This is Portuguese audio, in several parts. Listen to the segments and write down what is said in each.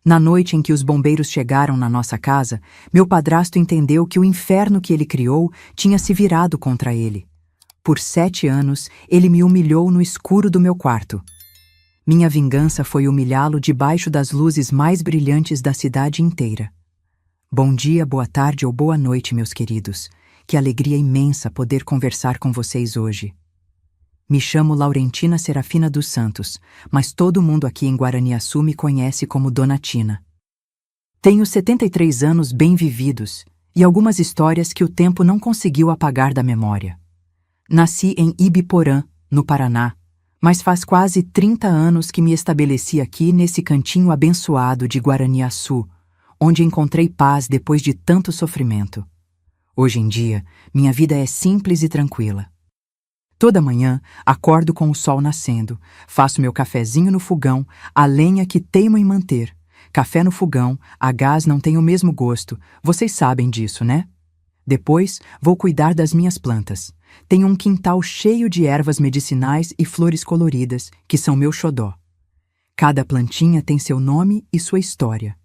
Na noite em que os bombeiros chegaram na nossa casa, meu padrasto entendeu que o inferno que ele criou tinha se virado contra ele. Por 7 anos, ele me humilhou no escuro do meu quarto. Minha vingança foi humilhá-lo debaixo das luzes mais brilhantes da cidade inteira. Bom dia, boa tarde ou boa noite, meus queridos. Que alegria imensa poder conversar com vocês hoje. Me chamo Laurentina Serafina dos Santos, mas todo mundo aqui em Guaraniaçu me conhece como Dona Tina. Tenho 73 anos bem vividos e algumas histórias que o tempo não conseguiu apagar da memória. Nasci em Ibiporã, no Paraná, mas faz quase 30 anos que me estabeleci aqui nesse cantinho abençoado de Guaraniaçu, onde encontrei paz depois de tanto sofrimento. Hoje em dia, minha vida é simples e tranquila. Toda manhã, acordo com o sol nascendo, faço meu cafezinho no fogão, a lenha que teimo em manter. Café no fogão, a gás não tem o mesmo gosto, vocês sabem disso, né? Depois, vou cuidar das minhas plantas. Tenho um quintal cheio de ervas medicinais e flores coloridas, que são meu xodó. Cada plantinha tem seu nome e sua história.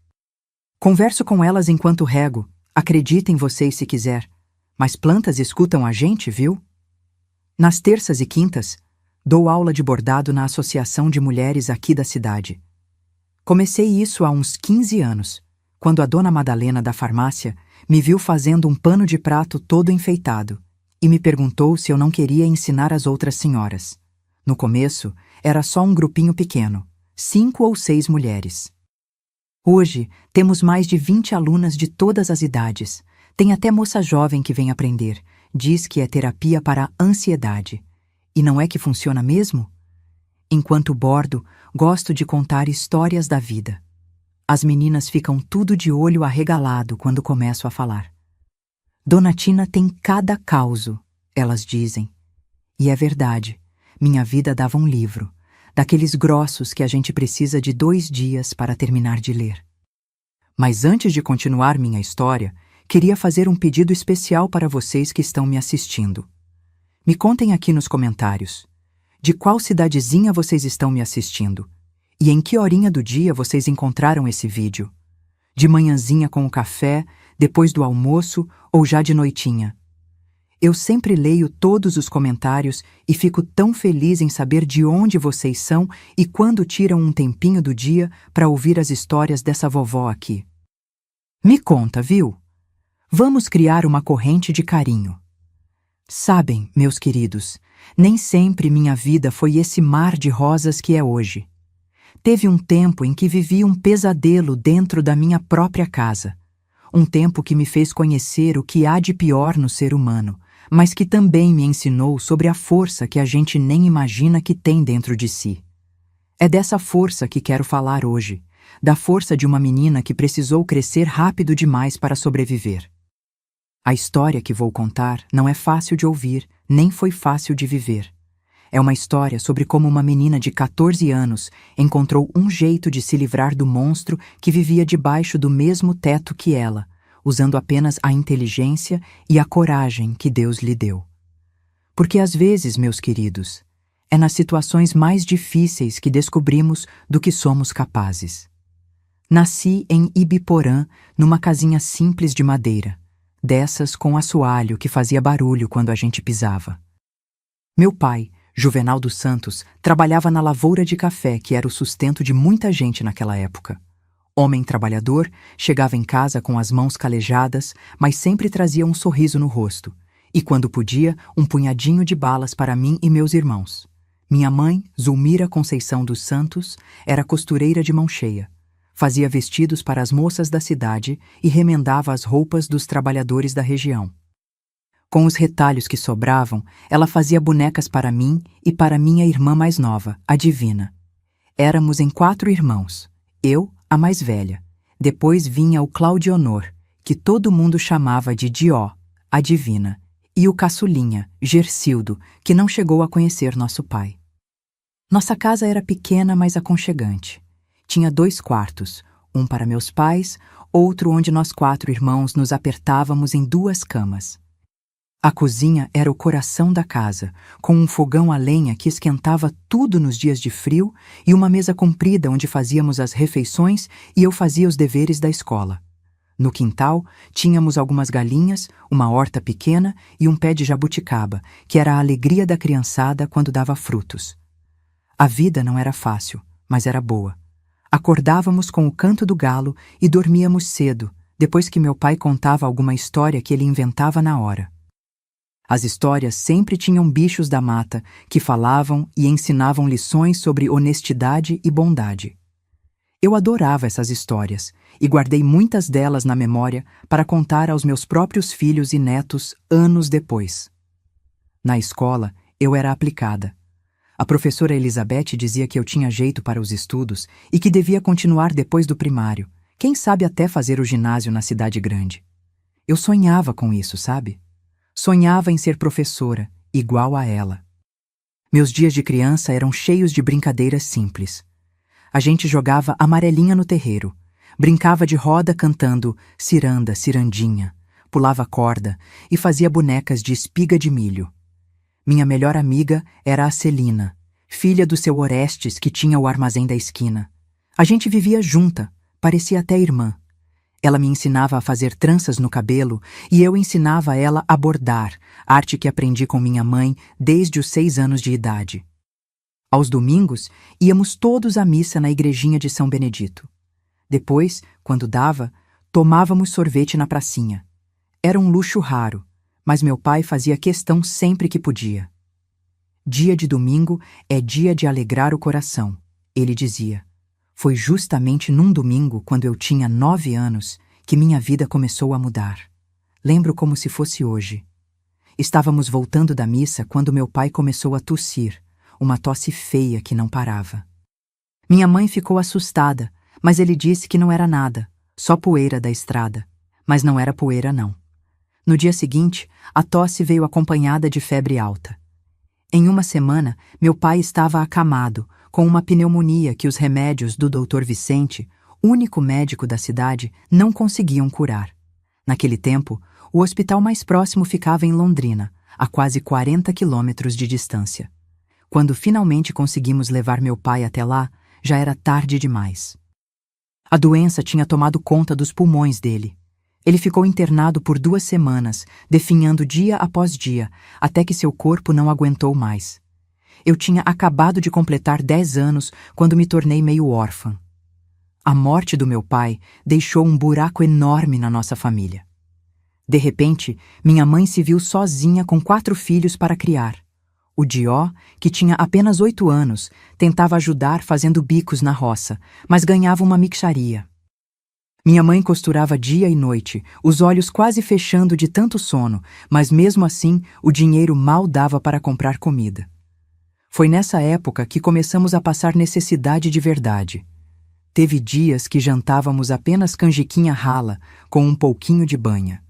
Converso com elas enquanto rego, acreditem vocês se quiser, mas plantas escutam a gente, viu? Nas terças e quintas, dou aula de bordado na Associação de Mulheres aqui da cidade. Comecei isso há uns 15 anos, quando a dona Madalena da farmácia me viu fazendo um pano de prato todo enfeitado e me perguntou se eu não queria ensinar as outras senhoras. No começo, era só um grupinho pequeno, 5 ou 6 mulheres. Hoje, temos mais de 20 alunas de todas as idades. Tem até moça jovem que vem aprender. Diz que é terapia para a ansiedade. E não é que funciona mesmo? Enquanto bordo, gosto de contar histórias da vida. As meninas ficam tudo de olho arregalado quando começo a falar. Dona Tina tem cada causo, elas dizem. E é verdade, minha vida dava um livro, daqueles grossos que a gente precisa de 2 dias para terminar de ler. Mas antes de continuar minha história, queria fazer um pedido especial para vocês que estão me assistindo. Me contem aqui nos comentários. De qual cidadezinha vocês estão me assistindo? E em que horinha do dia vocês encontraram esse vídeo? De manhãzinha com o café, depois do almoço ou já de noitinha? Eu sempre leio todos os comentários e fico tão feliz em saber de onde vocês são e quando tiram um tempinho do dia para ouvir as histórias dessa vovó aqui. Me conta, viu? Vamos criar uma corrente de carinho. Sabem, meus queridos, nem sempre minha vida foi esse mar de rosas que é hoje. Teve um tempo em que vivi um pesadelo dentro da minha própria casa. Um tempo que me fez conhecer o que há de pior no ser humano, mas que também me ensinou sobre a força que a gente nem imagina que tem dentro de si. É dessa força que quero falar hoje, da força de uma menina que precisou crescer rápido demais para sobreviver. A história que vou contar não é fácil de ouvir, nem foi fácil de viver. É uma história sobre como uma menina de 14 anos encontrou um jeito de se livrar do monstro que vivia debaixo do mesmo teto que ela, usando apenas a inteligência e a coragem que Deus lhe deu. Porque às vezes, meus queridos, é nas situações mais difíceis que descobrimos do que somos capazes. Nasci em Ibiporã, numa casinha simples de madeira, dessas com assoalho que fazia barulho quando a gente pisava. Meu pai, Juvenal dos Santos, trabalhava na lavoura de café, que era o sustento de muita gente naquela época. Homem trabalhador, chegava em casa com as mãos calejadas, mas sempre trazia um sorriso no rosto, e quando podia, um punhadinho de balas para mim e meus irmãos. Minha mãe, Zulmira Conceição dos Santos, era costureira de mão cheia. Fazia vestidos para as moças da cidade e remendava as roupas dos trabalhadores da região. Com os retalhos que sobravam, ela fazia bonecas para mim e para minha irmã mais nova, a Divina. Éramos em 4 irmãos, eu, a mais velha. Depois vinha o Claudionor, que todo mundo chamava de Dió, a Divina, e o caçulinha, Gercildo, que não chegou a conhecer nosso pai. Nossa casa era pequena, mas aconchegante. Tinha 2 quartos, um para meus pais, outro onde nós 4 irmãos nos apertávamos em 2 camas. A cozinha era o coração da casa, com um fogão a lenha que esquentava tudo nos dias de frio e uma mesa comprida onde fazíamos as refeições e eu fazia os deveres da escola. No quintal, tínhamos algumas galinhas, uma horta pequena e um pé de jabuticaba, que era a alegria da criançada quando dava frutos. A vida não era fácil, mas era boa. Acordávamos com o canto do galo e dormíamos cedo, depois que meu pai contava alguma história que ele inventava na hora. As histórias sempre tinham bichos da mata que falavam e ensinavam lições sobre honestidade e bondade. Eu adorava essas histórias e guardei muitas delas na memória para contar aos meus próprios filhos e netos anos depois. Na escola, eu era aplicada. A professora Elizabeth dizia que eu tinha jeito para os estudos e que devia continuar depois do primário, quem sabe até fazer o ginásio na cidade grande. Eu sonhava com isso, sabe? Sonhava em ser professora, igual a ela. Meus dias de criança eram cheios de brincadeiras simples. A gente jogava amarelinha no terreiro, brincava de roda cantando ciranda, cirandinha, pulava corda e fazia bonecas de espiga de milho. Minha melhor amiga era a Celina, filha do seu Orestes que tinha o armazém da esquina. A gente vivia junta, parecia até irmã. Ela me ensinava a fazer tranças no cabelo e eu ensinava ela a bordar, arte que aprendi com minha mãe desde os 6 anos de idade. Aos domingos, íamos todos à missa na igrejinha de São Benedito. Depois, quando dava, tomávamos sorvete na pracinha. Era um luxo raro, mas meu pai fazia questão sempre que podia. Dia de domingo é dia de alegrar o coração, ele dizia. Foi justamente num domingo, quando eu tinha 9 anos, que minha vida começou a mudar. Lembro como se fosse hoje. Estávamos voltando da missa quando meu pai começou a tossir, uma tosse feia que não parava. Minha mãe ficou assustada, mas ele disse que não era nada, só poeira da estrada. Mas não era poeira, não. No dia seguinte, a tosse veio acompanhada de febre alta. Em uma semana, meu pai estava acamado, com uma pneumonia que os remédios do Dr. Vicente, único médico da cidade, não conseguiam curar. Naquele tempo, o hospital mais próximo ficava em Londrina, a quase 40 quilômetros de distância. Quando finalmente conseguimos levar meu pai até lá, já era tarde demais. A doença tinha tomado conta dos pulmões dele. Ele ficou internado por 2 semanas, definhando dia após dia, até que seu corpo não aguentou mais. Eu tinha acabado de completar 10 anos quando me tornei meio órfã. A morte do meu pai deixou um buraco enorme na nossa família. De repente, minha mãe se viu sozinha com 4 filhos para criar. O Dió, que tinha apenas 8 anos, tentava ajudar fazendo bicos na roça, mas ganhava uma mixaria. Minha mãe costurava dia e noite, os olhos quase fechando de tanto sono, mas mesmo assim o dinheiro mal dava para comprar comida. Foi nessa época que começamos a passar necessidade de verdade. Teve dias que jantávamos apenas canjiquinha rala, com um pouquinho de banha.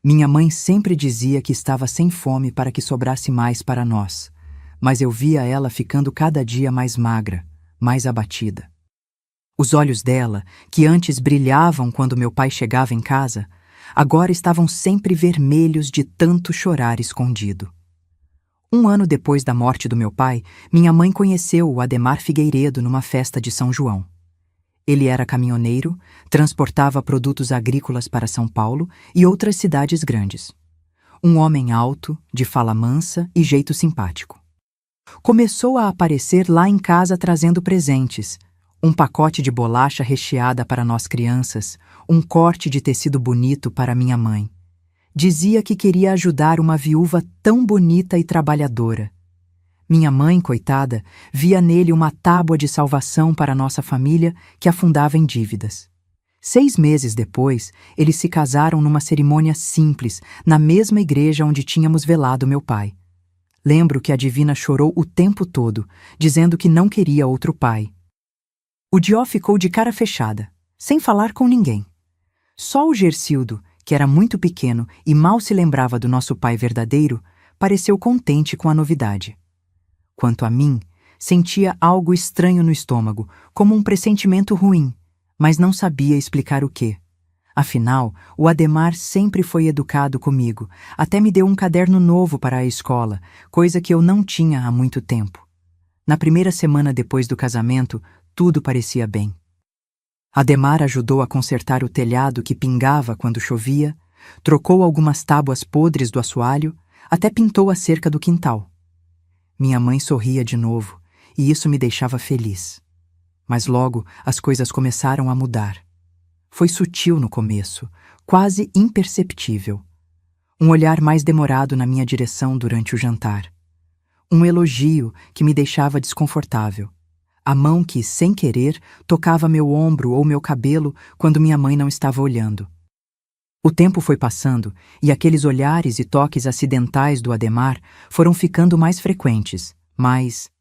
Minha mãe sempre dizia que estava sem fome para que sobrasse mais para nós, mas eu via ela ficando cada dia mais magra, mais abatida. Os olhos dela, que antes brilhavam quando meu pai chegava em casa, agora estavam sempre vermelhos de tanto chorar escondido. 1 ano depois da morte do meu pai, minha mãe conheceu o Ademar Figueiredo numa festa de São João. Ele era caminhoneiro, transportava produtos agrícolas para São Paulo e outras cidades grandes. Um homem alto, de fala mansa e jeito simpático. Começou a aparecer lá em casa trazendo presentes, um pacote de bolacha recheada para nós crianças, um corte de tecido bonito para minha mãe. Dizia que queria ajudar uma viúva tão bonita e trabalhadora. Minha mãe, coitada, via nele uma tábua de salvação para nossa família que afundava em dívidas. 6 meses depois, eles se casaram numa cerimônia simples, na mesma igreja onde tínhamos velado meu pai. Lembro que a divina chorou o tempo todo, dizendo que não queria outro pai. O Dió ficou de cara fechada, sem falar com ninguém. Só o Gercildo, que era muito pequeno e mal se lembrava do nosso pai verdadeiro, pareceu contente com a novidade. Quanto a mim, sentia algo estranho no estômago, como um pressentimento ruim, mas não sabia explicar o quê. Afinal, o Ademar sempre foi educado comigo, até me deu um caderno novo para a escola, coisa que eu não tinha há muito tempo. Na primeira semana depois do casamento, tudo parecia bem. Ademar ajudou a consertar o telhado que pingava quando chovia, trocou algumas tábuas podres do assoalho, até pintou a cerca do quintal. Minha mãe sorria de novo, e isso me deixava feliz. Mas logo as coisas começaram a mudar. Foi sutil no começo, quase imperceptível. Um olhar mais demorado na minha direção durante o jantar. Um elogio que me deixava desconfortável. A mão que, sem querer, tocava meu ombro ou meu cabelo quando minha mãe não estava olhando. O tempo foi passando e aqueles olhares e toques acidentais do Ademar foram ficando mais frequentes, mais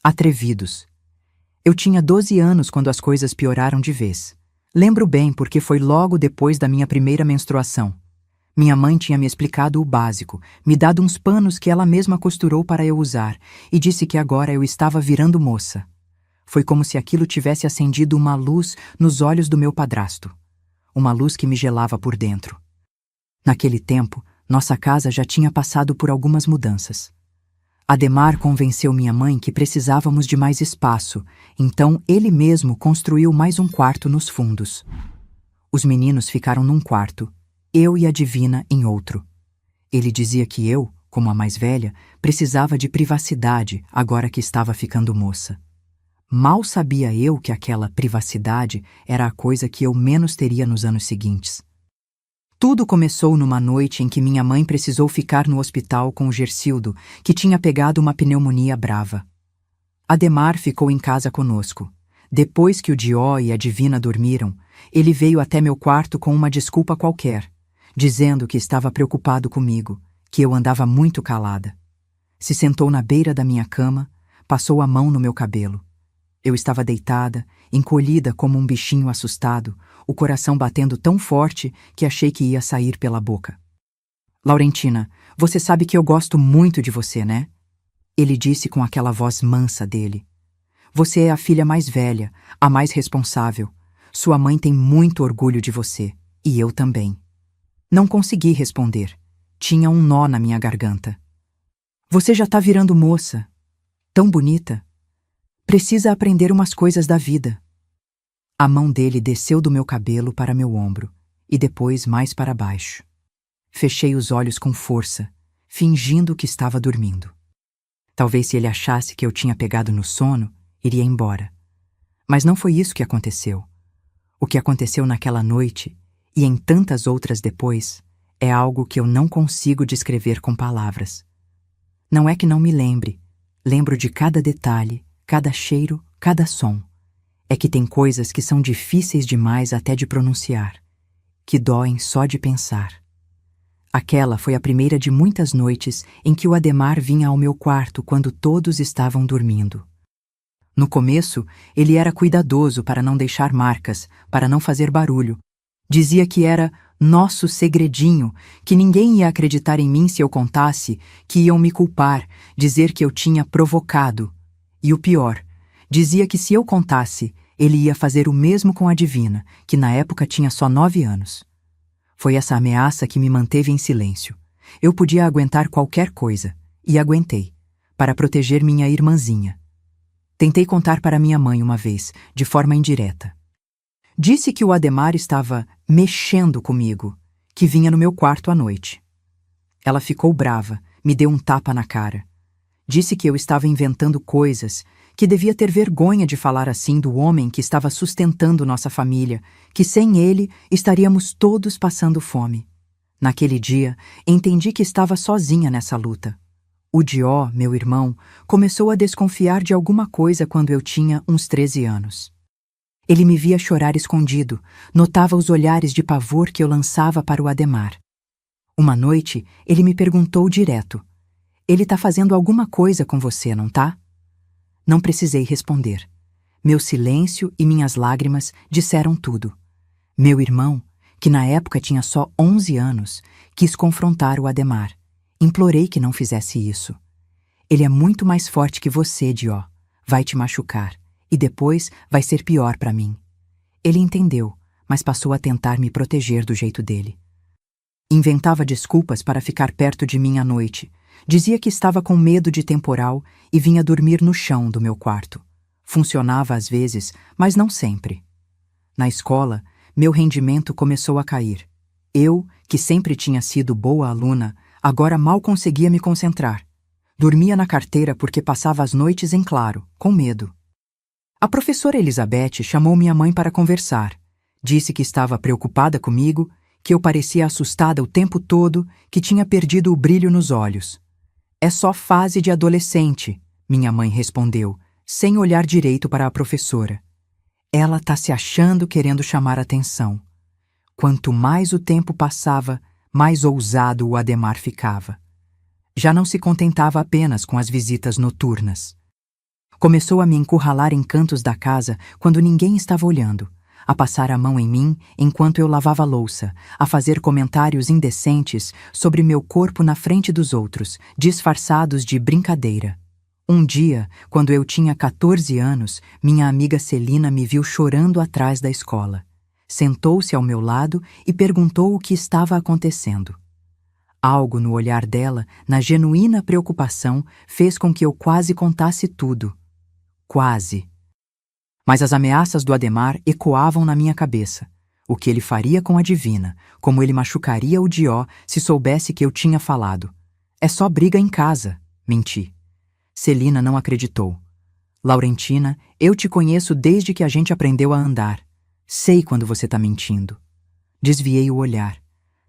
atrevidos. Eu tinha 12 anos quando as coisas pioraram de vez. Lembro bem porque foi logo depois da minha primeira menstruação. Minha mãe tinha me explicado o básico, me dado uns panos que ela mesma costurou para eu usar e disse que agora eu estava virando moça. Foi como se aquilo tivesse acendido uma luz nos olhos do meu padrasto. Uma luz que me gelava por dentro. Naquele tempo, nossa casa já tinha passado por algumas mudanças. Ademar convenceu minha mãe que precisávamos de mais espaço, então ele mesmo construiu mais um quarto nos fundos. Os meninos ficaram num quarto, eu e a Divina em outro. Ele dizia que eu, como a mais velha, precisava de privacidade agora que estava ficando moça. Mal sabia eu que aquela privacidade era a coisa que eu menos teria nos anos seguintes. Tudo começou numa noite em que minha mãe precisou ficar no hospital com o Gersildo, que tinha pegado uma pneumonia brava. Ademar ficou em casa conosco. Depois que o Dió e a Divina dormiram, ele veio até meu quarto com uma desculpa qualquer, dizendo que estava preocupado comigo, que eu andava muito calada. Se sentou na beira da minha cama, passou a mão no meu cabelo. Eu estava deitada, encolhida como um bichinho assustado, o coração batendo tão forte que achei que ia sair pela boca. Laurentina, você sabe que eu gosto muito de você, né? Ele disse com aquela voz mansa dele. Você é a filha mais velha, a mais responsável. Sua mãe tem muito orgulho de você, e eu também. Não consegui responder. Tinha um nó na minha garganta. Você já tá virando moça. Tão bonita. Precisa aprender umas coisas da vida. A mão dele desceu do meu cabelo para meu ombro, e depois mais para baixo. Fechei os olhos com força, fingindo que estava dormindo. Talvez se ele achasse que eu tinha pegado no sono, iria embora. Mas não foi isso que aconteceu. O que aconteceu naquela noite, e em tantas outras depois, é algo que eu não consigo descrever com palavras. Não é que não me lembre, lembro de cada detalhe, cada cheiro, cada som. É que tem coisas que são difíceis demais até de pronunciar, que doem só de pensar. Aquela foi a primeira de muitas noites em que o Ademar vinha ao meu quarto quando todos estavam dormindo. No começo, ele era cuidadoso para não deixar marcas, para não fazer barulho. Dizia que era nosso segredinho, que ninguém ia acreditar em mim se eu contasse, que iam me culpar, dizer que eu tinha provocado. E o pior, dizia que se eu contasse, ele ia fazer o mesmo com a Divina, que na época tinha só 9 anos. Foi essa ameaça que me manteve em silêncio. Eu podia aguentar qualquer coisa, e aguentei, para proteger minha irmãzinha. Tentei contar para minha mãe uma vez, de forma indireta. Disse que o Ademar estava mexendo comigo, que vinha no meu quarto à noite. Ela ficou brava, me deu um tapa na cara. Disse que eu estava inventando coisas, que devia ter vergonha de falar assim do homem que estava sustentando nossa família, que sem ele estaríamos todos passando fome. Naquele dia, entendi que estava sozinha nessa luta. O Dió, meu irmão, começou a desconfiar de alguma coisa quando eu tinha uns 13 anos. Ele me via chorar escondido, notava os olhares de pavor que eu lançava para o Ademar. Uma noite, ele me perguntou direto: "Ele tá fazendo alguma coisa com você, não tá?" Não precisei responder. Meu silêncio e minhas lágrimas disseram tudo. Meu irmão, que na época tinha só 11 anos, quis confrontar o Ademar. Implorei que não fizesse isso. Ele é muito mais forte que você, Dió. Vai te machucar. E depois vai ser pior para mim. Ele entendeu, mas passou a tentar me proteger do jeito dele. Inventava desculpas para ficar perto de mim à noite. Dizia que estava com medo de temporal e vinha dormir no chão do meu quarto. Funcionava às vezes, mas não sempre. Na escola, meu rendimento começou a cair. Eu, que sempre tinha sido boa aluna, agora mal conseguia me concentrar. Dormia na carteira porque passava as noites em claro, com medo. A professora Elizabeth chamou minha mãe para conversar. Disse que estava preocupada comigo, que eu parecia assustada o tempo todo, que tinha perdido o brilho nos olhos. É só fase de adolescente, minha mãe respondeu, sem olhar direito para a professora. Ela tá se achando querendo chamar atenção. Quanto mais o tempo passava, mais ousado o Adhemar ficava. Já não se contentava apenas com as visitas noturnas. Começou a me encurralar em cantos da casa quando ninguém estava olhando, a passar a mão em mim enquanto eu lavava a louça, a fazer comentários indecentes sobre meu corpo na frente dos outros, disfarçados de brincadeira. Um dia, quando eu tinha 14 anos, minha amiga Celina me viu chorando atrás da escola. Sentou-se ao meu lado e perguntou o que estava acontecendo. Algo no olhar dela, na genuína preocupação, fez com que eu quase contasse tudo. Quase. Mas as ameaças do Adhemar ecoavam na minha cabeça. O que ele faria com a Divina, como ele machucaria o Dió se soubesse que eu tinha falado. É só briga em casa, menti. Celina não acreditou. Laurentina, eu te conheço desde que a gente aprendeu a andar. Sei quando você tá mentindo. Desviei o olhar.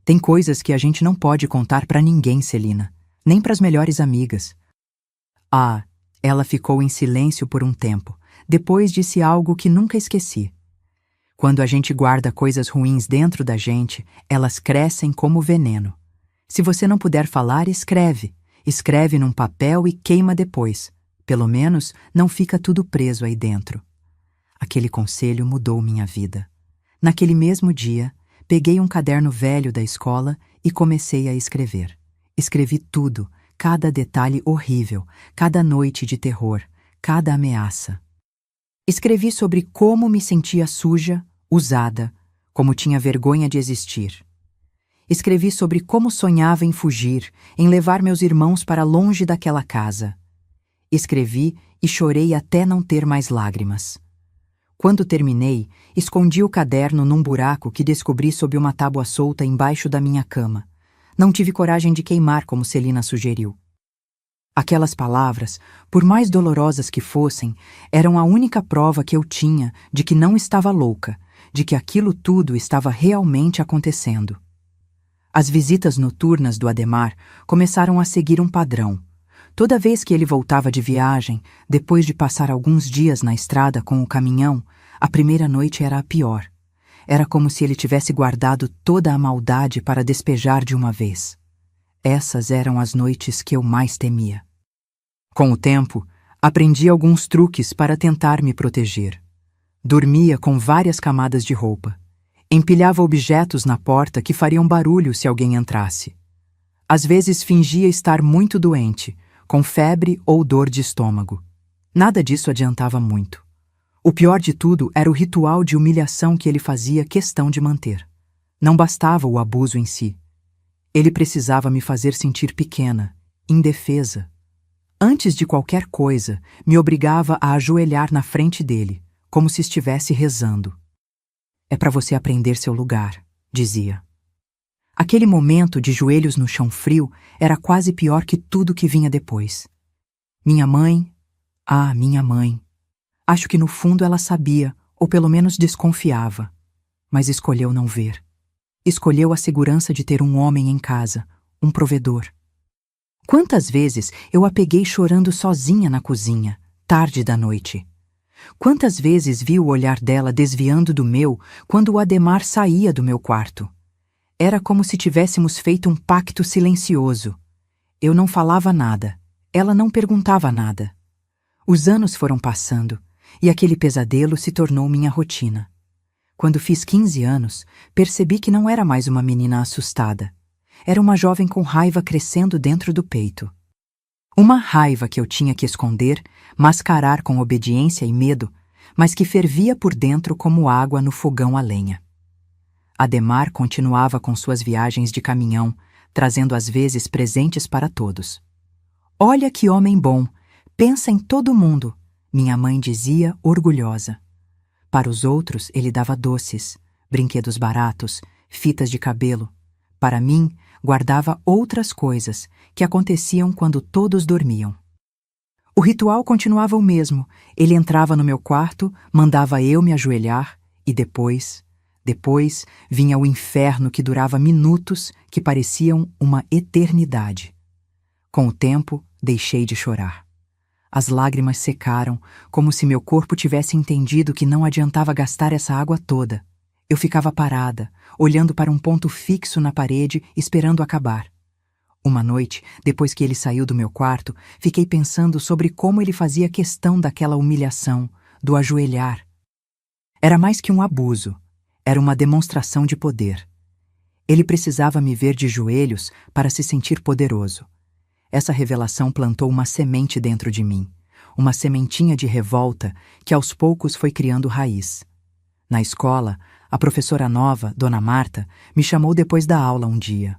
Tem coisas que a gente não pode contar pra ninguém, Celina. Nem pras melhores amigas. Ah, ela ficou em silêncio por um tempo. Depois disse algo que nunca esqueci. Quando a gente guarda coisas ruins dentro da gente, elas crescem como veneno. Se você não puder falar, escreve. Escreve num papel e queima depois. Pelo menos não fica tudo preso aí dentro. Aquele conselho mudou minha vida. Naquele mesmo dia, peguei um caderno velho da escola e comecei a escrever. Escrevi tudo, cada detalhe horrível, cada noite de terror, cada ameaça. Escrevi sobre como me sentia suja, usada, como tinha vergonha de existir. Escrevi sobre como sonhava em fugir, em levar meus irmãos para longe daquela casa. Escrevi e chorei até não ter mais lágrimas. Quando terminei, escondi o caderno num buraco que descobri sob uma tábua solta embaixo da minha cama. Não tive coragem de queimar como Celina sugeriu. Aquelas palavras, por mais dolorosas que fossem, eram a única prova que eu tinha de que não estava louca, de que aquilo tudo estava realmente acontecendo. As visitas noturnas do Adhemar começaram a seguir um padrão. Toda vez que ele voltava de viagem, depois de passar alguns dias na estrada com o caminhão, a primeira noite era a pior. Era como se ele tivesse guardado toda a maldade para despejar de uma vez. Essas eram as noites que eu mais temia. Com o tempo, aprendi alguns truques para tentar me proteger. Dormia com várias camadas de roupa. Empilhava objetos na porta que fariam barulho se alguém entrasse. Às vezes fingia estar muito doente, com febre ou dor de estômago. Nada disso adiantava muito. O pior de tudo era o ritual de humilhação que ele fazia questão de manter. Não bastava o abuso em si. Ele precisava me fazer sentir pequena, indefesa. Antes de qualquer coisa, me obrigava a ajoelhar na frente dele, como se estivesse rezando. É para você aprender seu lugar, dizia. Aquele momento de joelhos no chão frio era quase pior que tudo que vinha depois. Minha mãe, minha mãe. Acho que no fundo ela sabia, ou pelo menos desconfiava, mas escolheu não ver. Escolheu a segurança de ter um homem em casa, um provedor. Quantas vezes eu a peguei chorando sozinha na cozinha, tarde da noite. Quantas vezes vi o olhar dela desviando do meu quando o Adhemar saía do meu quarto. Era como se tivéssemos feito um pacto silencioso. Eu não falava nada, ela não perguntava nada. Os anos foram passando e aquele pesadelo se tornou minha rotina. Quando fiz 15 anos, percebi que não era mais uma menina assustada. Era uma jovem com raiva crescendo dentro do peito. Uma raiva que eu tinha que esconder, mascarar com obediência e medo, mas que fervia por dentro como água no fogão a lenha. Ademar continuava com suas viagens de caminhão, trazendo às vezes presentes para todos. "Olha que homem bom! Pensa em todo mundo", minha mãe dizia orgulhosa. Para os outros, ele dava doces, brinquedos baratos, fitas de cabelo. Para mim, guardava outras coisas que aconteciam quando todos dormiam. O ritual continuava o mesmo. Ele entrava no meu quarto, mandava eu me ajoelhar e depois vinha o inferno que durava minutos que pareciam uma eternidade. Com o tempo, deixei de chorar. As lágrimas secaram, como se meu corpo tivesse entendido que não adiantava gastar essa água toda. Eu ficava parada, olhando para um ponto fixo na parede, esperando acabar. Uma noite, depois que ele saiu do meu quarto, fiquei pensando sobre como ele fazia questão daquela humilhação, do ajoelhar. Era mais que um abuso, era uma demonstração de poder. Ele precisava me ver de joelhos para se sentir poderoso. Essa revelação plantou uma semente dentro de mim, uma sementinha de revolta que aos poucos foi criando raiz. Na escola, a professora nova, Dona Marta, me chamou depois da aula um dia.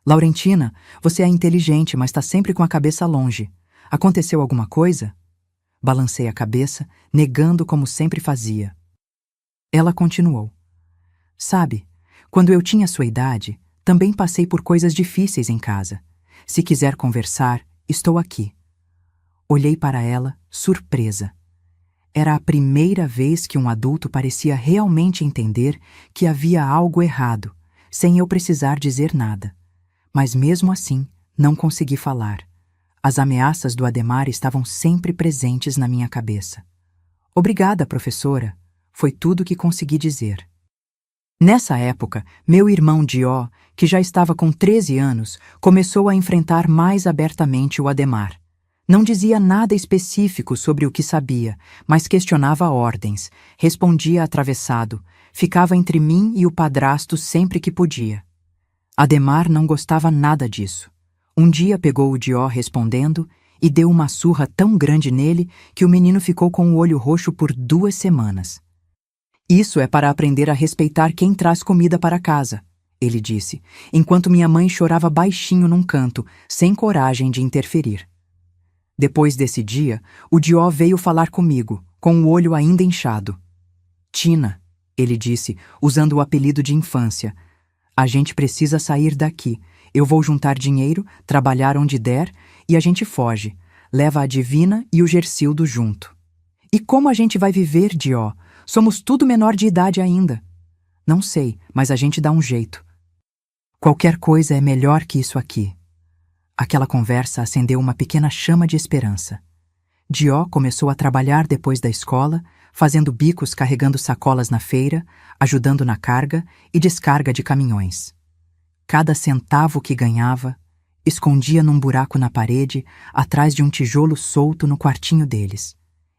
"Laurentina, você é inteligente, mas está sempre com a cabeça longe. Aconteceu alguma coisa?" Balancei a cabeça, negando como sempre fazia. Ela continuou. "Sabe, quando eu tinha sua idade, também passei por coisas difíceis em casa. Se quiser conversar, estou aqui." Olhei para ela, surpresa. Era a primeira vez que um adulto parecia realmente entender que havia algo errado, sem eu precisar dizer nada. Mas mesmo assim, não consegui falar. As ameaças do Ademar estavam sempre presentes na minha cabeça. "Obrigada, professora", foi tudo que consegui dizer. Nessa época, meu irmão Dió, que já estava com 13 anos, começou a enfrentar mais abertamente o Ademar. Não dizia nada específico sobre o que sabia, mas questionava ordens, respondia atravessado, ficava entre mim e o padrasto sempre que podia. Ademar não gostava nada disso. Um dia pegou o Dió respondendo e deu uma surra tão grande nele que o menino ficou com o olho roxo por 2 semanas. "Isso é para aprender a respeitar quem traz comida para casa", ele disse, enquanto minha mãe chorava baixinho num canto, sem coragem de interferir. Depois desse dia, o Dió veio falar comigo, com o olho ainda inchado. "Tina", ele disse, usando o apelido de infância, "a gente precisa sair daqui. Eu vou juntar dinheiro, trabalhar onde der, e a gente foge. Leva a Divina e o Gersildo junto." "E como a gente vai viver, Dió? Somos tudo menor de idade ainda." "Não sei, mas a gente dá um jeito. Qualquer coisa é melhor que isso aqui." Aquela conversa acendeu uma pequena chama de esperança. Dió começou a trabalhar depois da escola, fazendo bicos carregando sacolas na feira, ajudando na carga e descarga de caminhões. Cada centavo que ganhava, escondia num buraco na parede, atrás de um tijolo solto no quartinho deles.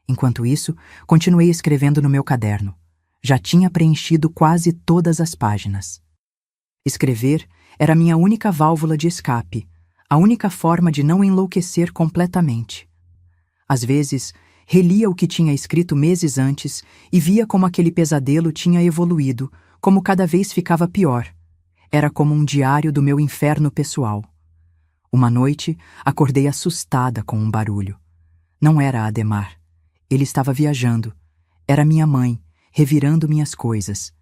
Enquanto isso, continuei escrevendo no meu caderno. Já tinha preenchido quase todas as páginas. Escrever era minha única válvula de escape, a única forma de não enlouquecer completamente. Às vezes, relia o que tinha escrito meses antes e via como aquele pesadelo tinha evoluído, como cada vez ficava pior. Era como um diário do meu inferno pessoal. Uma noite, acordei assustada com um barulho. Não era Ademar. Ele estava viajando. Era minha mãe, revirando minhas coisas.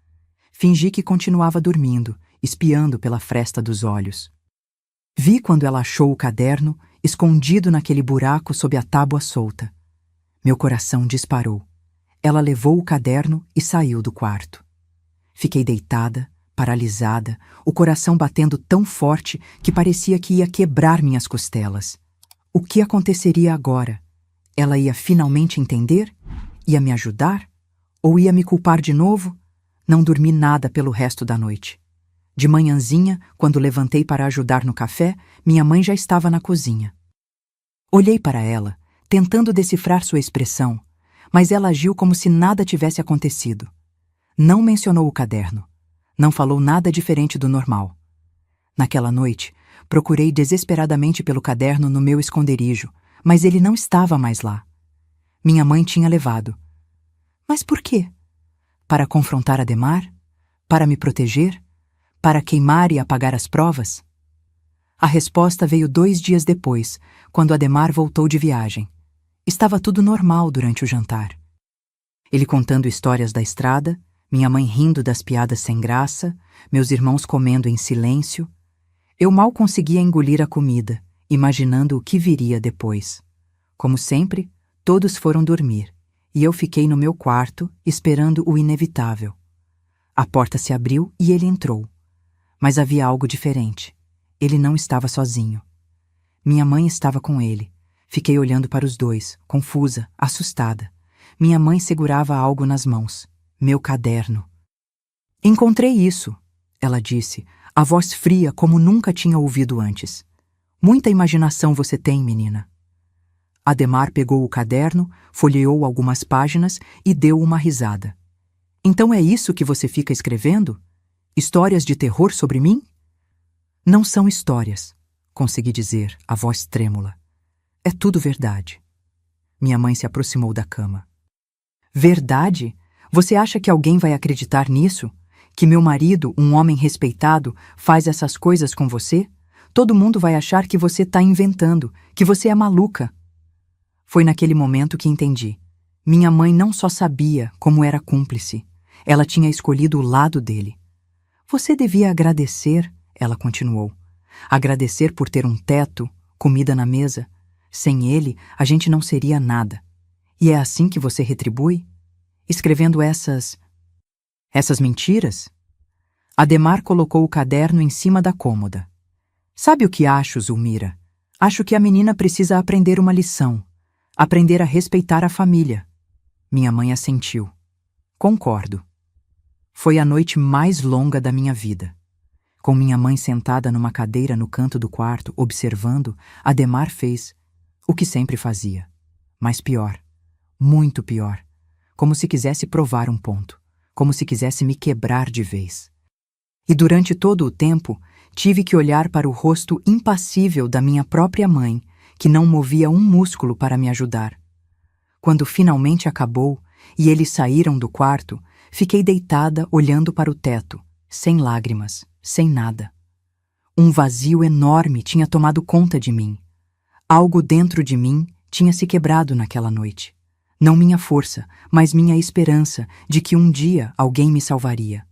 Fingi que continuava dormindo, espiando pela fresta dos olhos. Vi quando ela achou o caderno, escondido naquele buraco sob a tábua solta. Meu coração disparou. Ela levou o caderno e saiu do quarto. Fiquei deitada, paralisada, o coração batendo tão forte que parecia que ia quebrar minhas costelas. O que aconteceria agora? Ela ia finalmente entender? Ia me ajudar? Ou ia me culpar de novo? Não dormi nada pelo resto da noite. De manhãzinha, quando levantei para ajudar no café, minha mãe já estava na cozinha. Olhei para ela, tentando decifrar sua expressão, mas ela agiu como se nada tivesse acontecido. Não mencionou o caderno. Não falou nada diferente do normal. Naquela noite, procurei desesperadamente pelo caderno no meu esconderijo, mas ele não estava mais lá. Minha mãe tinha levado. Mas por quê? Para confrontar Ademar? Para me proteger? Para queimar e apagar as provas? A resposta veio 2 dias depois, quando Ademar voltou de viagem. Estava tudo normal durante o jantar. Ele contando histórias da estrada, minha mãe rindo das piadas sem graça, meus irmãos comendo em silêncio. Eu mal conseguia engolir a comida, imaginando o que viria depois. Como sempre, todos foram dormir, e eu fiquei no meu quarto, esperando o inevitável. A porta se abriu e ele entrou. Mas havia algo diferente. Ele não estava sozinho. Minha mãe estava com ele. Fiquei olhando para os dois, confusa, assustada. Minha mãe segurava algo nas mãos. Meu caderno. Encontrei isso, ela disse, a voz fria como nunca tinha ouvido antes. Muita imaginação você tem, menina. Ademar pegou o caderno, folheou algumas páginas e deu uma risada. Então é isso que você fica escrevendo? Histórias de terror sobre mim? Não são histórias, consegui dizer, a voz trêmula. É tudo verdade. Minha mãe se aproximou da cama. Verdade? Você acha que alguém vai acreditar nisso? Que meu marido, um homem respeitado, faz essas coisas com você? Todo mundo vai achar que você está inventando, que você é maluca. Foi naquele momento que entendi. Minha mãe não só sabia como era cúmplice, ela tinha escolhido o lado dele. Você devia agradecer, ela continuou. Agradecer por ter um teto, comida na mesa. Sem ele, a gente não seria nada. E é assim que você retribui? Escrevendo essas mentiras? Ademar colocou o caderno em cima da cômoda. Sabe o que acho, Zulmira? Acho que a menina precisa aprender uma lição. Aprender a respeitar a família. Minha mãe assentiu. Concordo. Foi a noite mais longa da minha vida. Com minha mãe sentada numa cadeira no canto do quarto, observando, Ademar fez o que sempre fazia. Mas pior. Muito pior. Como se quisesse provar um ponto. Como se quisesse me quebrar de vez. E durante todo o tempo, tive que olhar para o rosto impassível da minha própria mãe, que não movia um músculo para me ajudar. Quando finalmente acabou e eles saíram do quarto, fiquei deitada olhando para o teto, sem lágrimas, sem nada. Um vazio enorme tinha tomado conta de mim. Algo dentro de mim tinha se quebrado naquela noite. Não minha força, mas minha esperança de que um dia alguém me salvaria.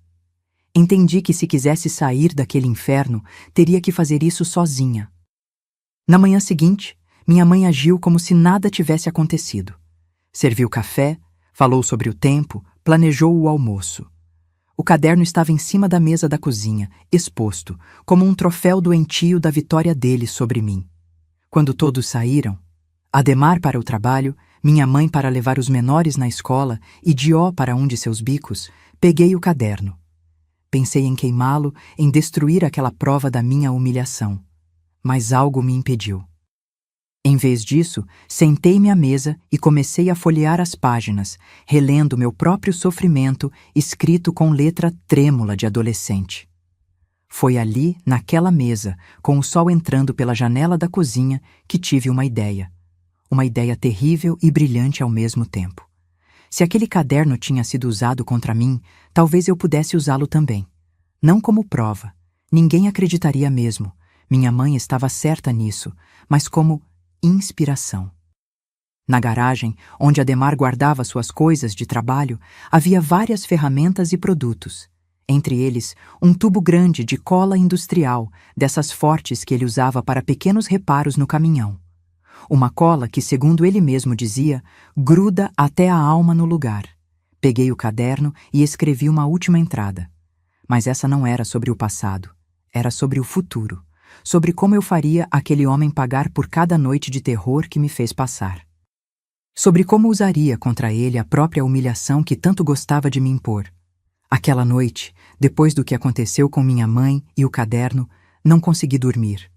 Entendi que se quisesse sair daquele inferno, teria que fazer isso sozinha. Na manhã seguinte, minha mãe agiu como se nada tivesse acontecido. Serviu café, falou sobre o tempo, planejou o almoço. O caderno estava em cima da mesa da cozinha, exposto, como um troféu doentio da vitória dele sobre mim. Quando todos saíram, Ademar para o trabalho, minha mãe para levar os menores na escola e Dió para um de seus bicos, peguei o caderno. Pensei em queimá-lo, em destruir aquela prova da minha humilhação. Mas algo me impediu. Em vez disso, sentei-me à mesa e comecei a folhear as páginas, relendo meu próprio sofrimento, escrito com letra trêmula de adolescente. Foi ali, naquela mesa, com o sol entrando pela janela da cozinha, que tive uma ideia. Uma ideia terrível e brilhante ao mesmo tempo. Se aquele caderno tinha sido usado contra mim, talvez eu pudesse usá-lo também. Não como prova. Ninguém acreditaria mesmo. Minha mãe estava certa nisso, mas como inspiração. Na garagem, onde Ademar guardava suas coisas de trabalho, havia várias ferramentas e produtos. Entre eles, um tubo grande de cola industrial, dessas fortes que ele usava para pequenos reparos no caminhão. Uma cola que, segundo ele mesmo dizia, gruda até a alma no lugar. Peguei o caderno e escrevi uma última entrada. Mas essa não era sobre o passado. Era sobre o futuro. Sobre como eu faria aquele homem pagar por cada noite de terror que me fez passar. Sobre como usaria contra ele a própria humilhação que tanto gostava de me impor. Aquela noite, depois do que aconteceu com minha mãe e o caderno, não consegui dormir.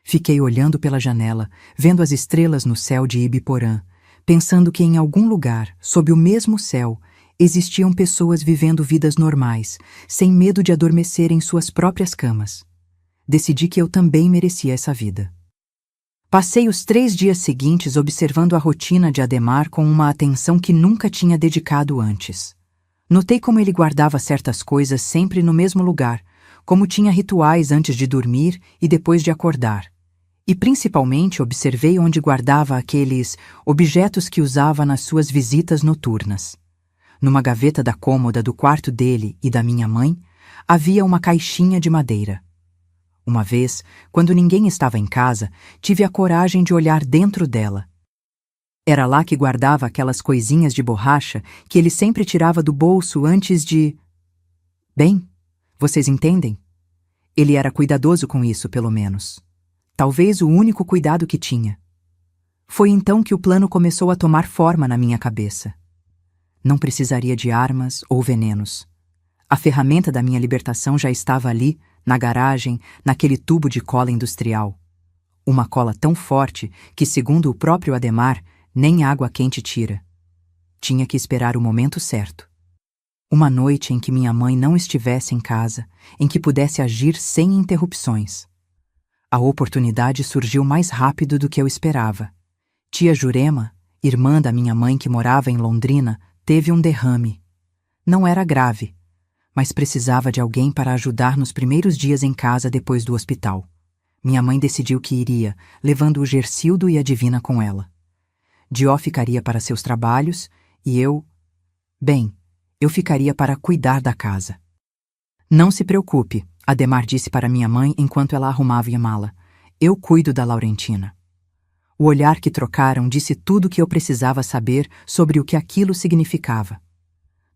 Fiquei olhando pela janela, vendo as estrelas no céu de Ibiporã, pensando que em algum lugar, sob o mesmo céu, existiam pessoas vivendo vidas normais, sem medo de adormecer em suas próprias camas. Decidi que eu também merecia essa vida. Passei os 3 dias seguintes observando a rotina de Ademar com uma atenção que nunca tinha dedicado antes. Notei como ele guardava certas coisas sempre no mesmo lugar, como tinha rituais antes de dormir e depois de acordar. E principalmente observei onde guardava aqueles objetos que usava nas suas visitas noturnas. Numa gaveta da cômoda do quarto dele e da minha mãe, havia uma caixinha de madeira. Uma vez, quando ninguém estava em casa, tive a coragem de olhar dentro dela. Era lá que guardava aquelas coisinhas de borracha que ele sempre tirava do bolso antes de... Bem, vocês entendem? Ele era cuidadoso com isso, pelo menos. Talvez o único cuidado que tinha. Foi então que o plano começou a tomar forma na minha cabeça. Não precisaria de armas ou venenos. A ferramenta da minha libertação já estava ali, na garagem, naquele tubo de cola industrial. Uma cola tão forte que, segundo o próprio Adhemar, nem água quente tira. Tinha que esperar o momento certo. Uma noite em que minha mãe não estivesse em casa, em que pudesse agir sem interrupções. A oportunidade surgiu mais rápido do que eu esperava. Tia Jurema, irmã da minha mãe que morava em Londrina, teve um derrame. Não era grave, mas precisava de alguém para ajudar nos primeiros dias em casa depois do hospital. Minha mãe decidiu que iria, levando o Gersildo e a Divina com ela. Dió ficaria para seus trabalhos e eu ficaria para cuidar da casa. Não se preocupe, Adhemar disse para minha mãe enquanto ela arrumava a mala. Eu cuido da Laurentina. O olhar que trocaram disse tudo o que eu precisava saber sobre o que aquilo significava.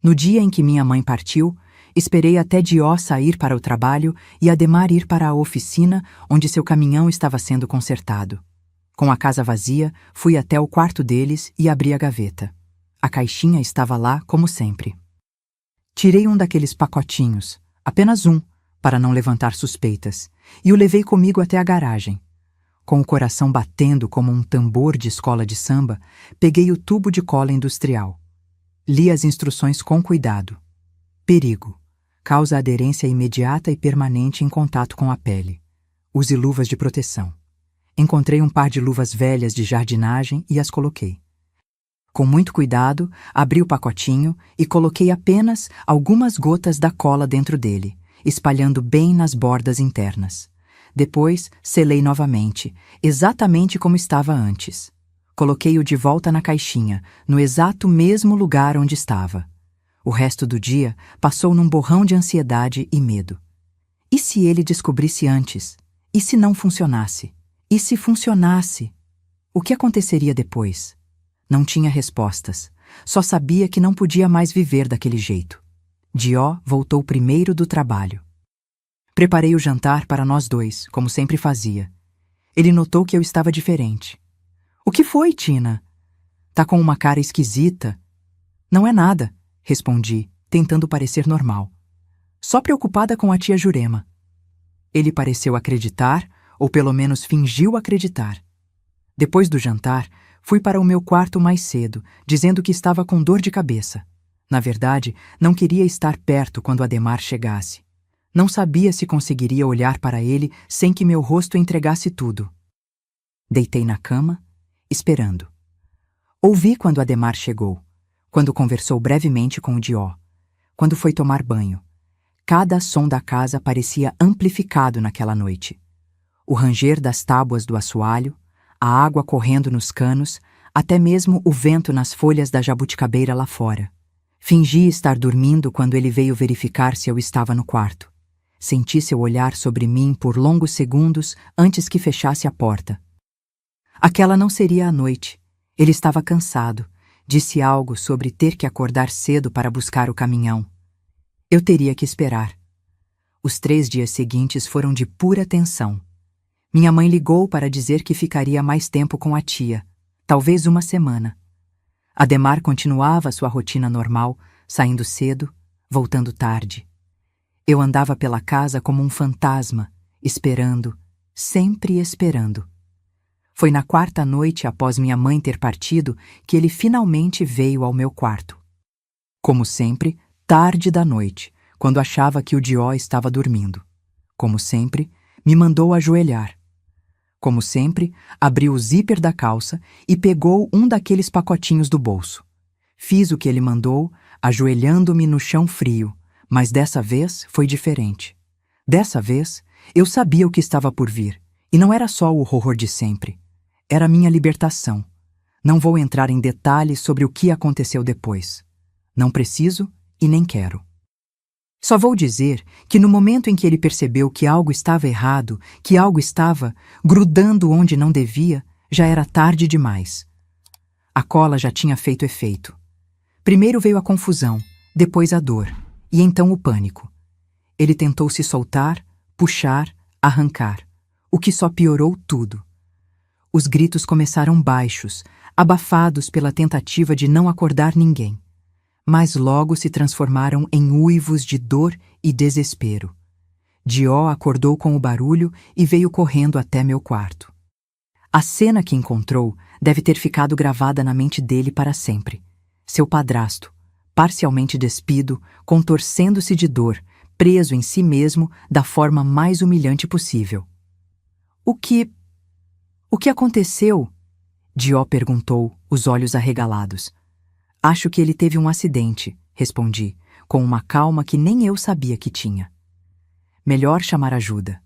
No dia em que minha mãe partiu, esperei até Dió sair para o trabalho e Adhemar ir para a oficina onde seu caminhão estava sendo consertado. Com a casa vazia, fui até o quarto deles e abri a gaveta. A caixinha estava lá, como sempre. Tirei um daqueles pacotinhos, apenas um, para não levantar suspeitas, e o levei comigo até a garagem. Com o coração batendo como um tambor de escola de samba, peguei o tubo de cola industrial. Li as instruções com cuidado. Perigo. Causa aderência imediata e permanente em contato com a pele. Use luvas de proteção. Encontrei um par de luvas velhas de jardinagem e as coloquei. Com muito cuidado, abri o pacotinho e coloquei apenas algumas gotas da cola dentro dele, espalhando bem nas bordas internas. Depois, selei novamente, exatamente como estava antes. Coloquei-o de volta na caixinha, no exato mesmo lugar onde estava. O resto do dia passou num borrão de ansiedade e medo. E se ele descobrisse antes? E se não funcionasse? E se funcionasse? O que aconteceria depois? Não tinha respostas. Só sabia que não podia mais viver daquele jeito. Dió voltou primeiro do trabalho. Preparei o jantar para nós dois, como sempre fazia. Ele notou que eu estava diferente. O que foi, Tina? Tá com uma cara esquisita. Não é nada, respondi, tentando parecer normal. Só preocupada com a tia Jurema. Ele pareceu acreditar, ou pelo menos fingiu acreditar. Depois do jantar, fui para o meu quarto mais cedo, dizendo que estava com dor de cabeça. Na verdade, não queria estar perto quando Adhemar chegasse. Não sabia se conseguiria olhar para ele sem que meu rosto entregasse tudo. Deitei na cama, esperando. Ouvi quando Adhemar chegou, quando conversou brevemente com o Dió, quando foi tomar banho. Cada som da casa parecia amplificado naquela noite. O ranger das tábuas do assoalho, a água correndo nos canos, até mesmo o vento nas folhas da jabuticabeira lá fora. Fingi estar dormindo quando ele veio verificar se eu estava no quarto. Senti seu olhar sobre mim por longos segundos antes que fechasse a porta. Aquela não seria a noite. Ele estava cansado. Disse algo sobre ter que acordar cedo para buscar o caminhão. Eu teria que esperar. Os 3 dias seguintes foram de pura tensão. Minha mãe ligou para dizer que ficaria mais tempo com a tia, talvez uma semana. Adhemar continuava sua rotina normal, saindo cedo, voltando tarde. Eu andava pela casa como um fantasma, esperando, sempre esperando. Foi na 4ª noite após minha mãe ter partido que ele finalmente veio ao meu quarto. Como sempre, tarde da noite, quando achava que o Dió estava dormindo. Como sempre, me mandou ajoelhar. Como sempre, abriu o zíper da calça e pegou um daqueles pacotinhos do bolso. Fiz o que ele mandou, ajoelhando-me no chão frio, mas dessa vez foi diferente. Dessa vez, eu sabia o que estava por vir, e não era só o horror de sempre. Era minha libertação. Não vou entrar em detalhes sobre o que aconteceu depois. Não preciso e nem quero. Só vou dizer que no momento em que ele percebeu que algo estava errado, que algo estava grudando onde não devia, já era tarde demais. A cola já tinha feito efeito. Primeiro veio a confusão, depois a dor, e então o pânico. Ele tentou se soltar, puxar, arrancar, o que só piorou tudo. Os gritos começaram baixos, abafados pela tentativa de não acordar ninguém, mas logo se transformaram em uivos de dor e desespero. Dió acordou com o barulho e veio correndo até meu quarto. A cena que encontrou deve ter ficado gravada na mente dele para sempre. Seu padrasto, parcialmente despido, contorcendo-se de dor, preso em si mesmo da forma mais humilhante possível. O que aconteceu? Dió perguntou, os olhos arregalados. Acho que ele teve um acidente, respondi, com uma calma que nem eu sabia que tinha. Melhor chamar ajuda.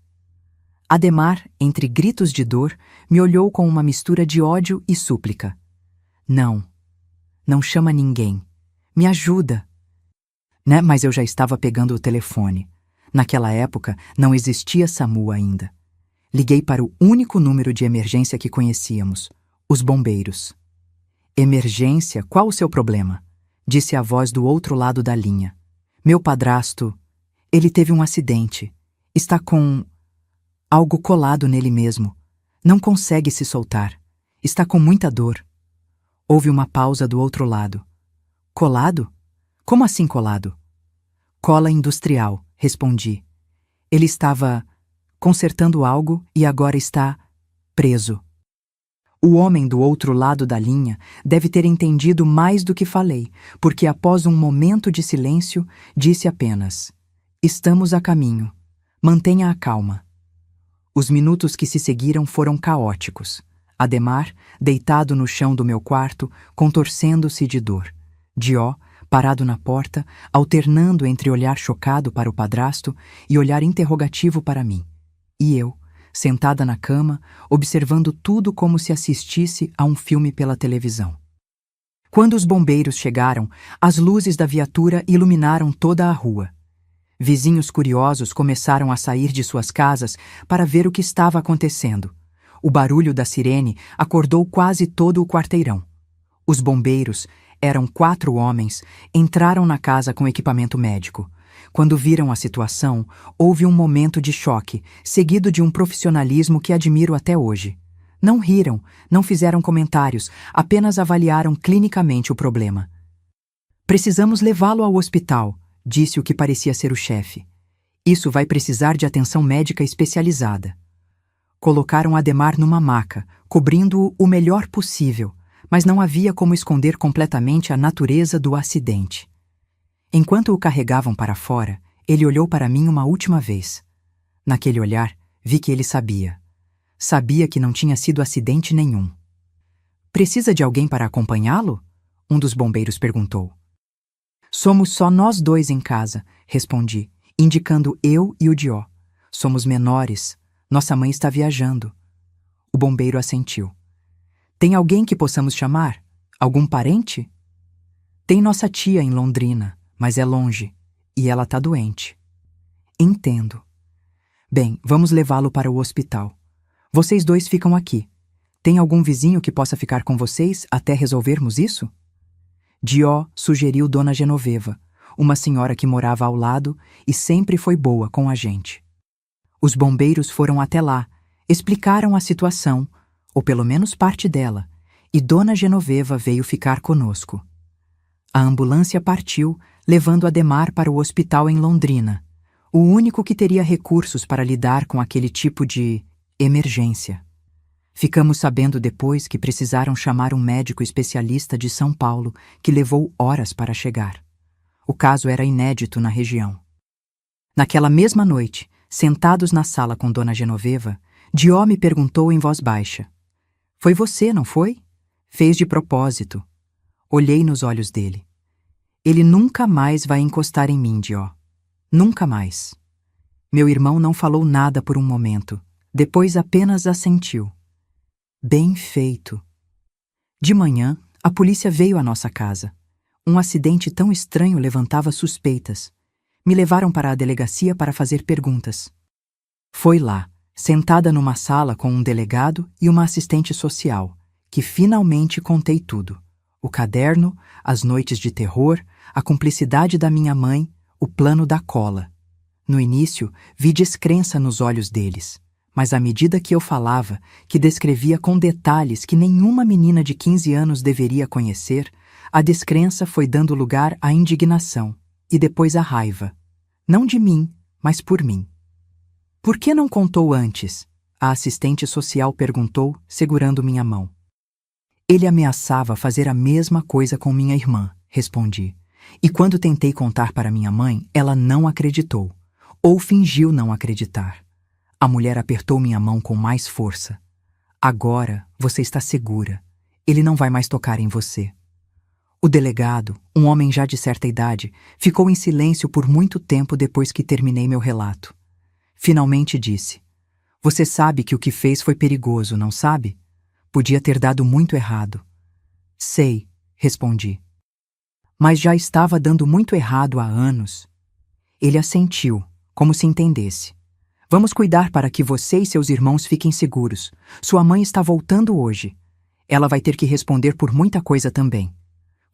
Ademar, entre gritos de dor, me olhou com uma mistura de ódio e súplica. Não chama ninguém. Me ajuda. Né? Mas eu já estava pegando o telefone. Naquela época, não existia SAMU ainda. Liguei para o único número de emergência que conhecíamos, os bombeiros. Emergência, qual o seu problema? Disse a voz do outro lado da linha. Meu padrasto, ele teve um acidente. Está com algo colado nele mesmo. Não consegue se soltar. Está com muita dor. Houve uma pausa do outro lado. Colado? Como assim colado? Cola industrial, respondi. Ele estava consertando algo e agora está preso. O homem do outro lado da linha deve ter entendido mais do que falei, porque após um momento de silêncio, disse apenas: Estamos a caminho. Mantenha a calma. Os minutos que se seguiram foram caóticos. Ademar, deitado no chão do meu quarto, contorcendo-se de dor. Dió, parado na porta, alternando entre olhar chocado para o padrasto e olhar interrogativo para mim. E eu, sentada na cama, observando tudo como se assistisse a um filme pela televisão. Quando os bombeiros chegaram, as luzes da viatura iluminaram toda a rua. Vizinhos curiosos começaram a sair de suas casas para ver o que estava acontecendo. O barulho da sirene acordou quase todo o quarteirão. Os bombeiros, eram 4 homens, entraram na casa com equipamento médico. Quando viram a situação, houve um momento de choque, seguido de um profissionalismo que admiro até hoje. Não riram, não fizeram comentários, apenas avaliaram clinicamente o problema. Precisamos levá-lo ao hospital, disse o que parecia ser o chefe. Isso vai precisar de atenção médica especializada. Colocaram Ademar numa maca, cobrindo-o o melhor possível, mas não havia como esconder completamente a natureza do acidente. Enquanto o carregavam para fora, ele olhou para mim uma última vez. Naquele olhar, vi que ele sabia. Sabia que não tinha sido acidente nenhum. Precisa de alguém para acompanhá-lo? Um dos bombeiros perguntou. Somos só nós 2 em casa, respondi, indicando eu e o Dió. Somos menores. Nossa mãe está viajando. O bombeiro assentiu. Tem alguém que possamos chamar? Algum parente? Tem nossa tia em Londrina, mas é longe, e ela está doente. Entendo. Bem, vamos levá-lo para o hospital. Vocês 2 ficam aqui. Tem algum vizinho que possa ficar com vocês até resolvermos isso? Dió sugeriu Dona Genoveva, uma senhora que morava ao lado e sempre foi boa com a gente. Os bombeiros foram até lá, explicaram a situação, ou pelo menos parte dela, e Dona Genoveva veio ficar conosco. A ambulância partiu, levando Ademar para o hospital em Londrina, o único que teria recursos para lidar com aquele tipo de emergência. Ficamos sabendo depois que precisaram chamar um médico especialista de São Paulo, que levou horas para chegar. O caso era inédito na região. Naquela mesma noite, sentados na sala com Dona Genoveva, Dió me perguntou em voz baixa. Foi você, não foi? Fez de propósito. Olhei nos olhos dele. Ele nunca mais vai encostar em mim, Dio. Nunca mais. Meu irmão não falou nada por um momento. Depois apenas assentiu. Bem feito. De manhã, a polícia veio à nossa casa. Um acidente tão estranho levantava suspeitas. Me levaram para a delegacia para fazer perguntas. Foi lá, sentada numa sala com um delegado e uma assistente social, que finalmente contei tudo. O caderno, as noites de terror, a cumplicidade da minha mãe, o plano da cola. No início, vi descrença nos olhos deles, mas à medida que eu falava, que descrevia com detalhes que nenhuma menina de 15 anos deveria conhecer, a descrença foi dando lugar à indignação e depois à raiva. Não de mim, mas por mim. Por que não contou antes? A assistente social perguntou, segurando minha mão. Ele ameaçava fazer a mesma coisa com minha irmã, respondi. E quando tentei contar para minha mãe, ela não acreditou, ou fingiu não acreditar. A mulher apertou minha mão com mais força. Agora você está segura. Ele não vai mais tocar em você. O delegado, um homem já de certa idade, ficou em silêncio por muito tempo depois que terminei meu relato. Finalmente disse: Você sabe que o que fez foi perigoso, não sabe? Podia ter dado muito errado. Sei, respondi. Mas já estava dando muito errado há anos. Ele assentiu, como se entendesse. Vamos cuidar para que você e seus irmãos fiquem seguros. Sua mãe está voltando hoje. Ela vai ter que responder por muita coisa também.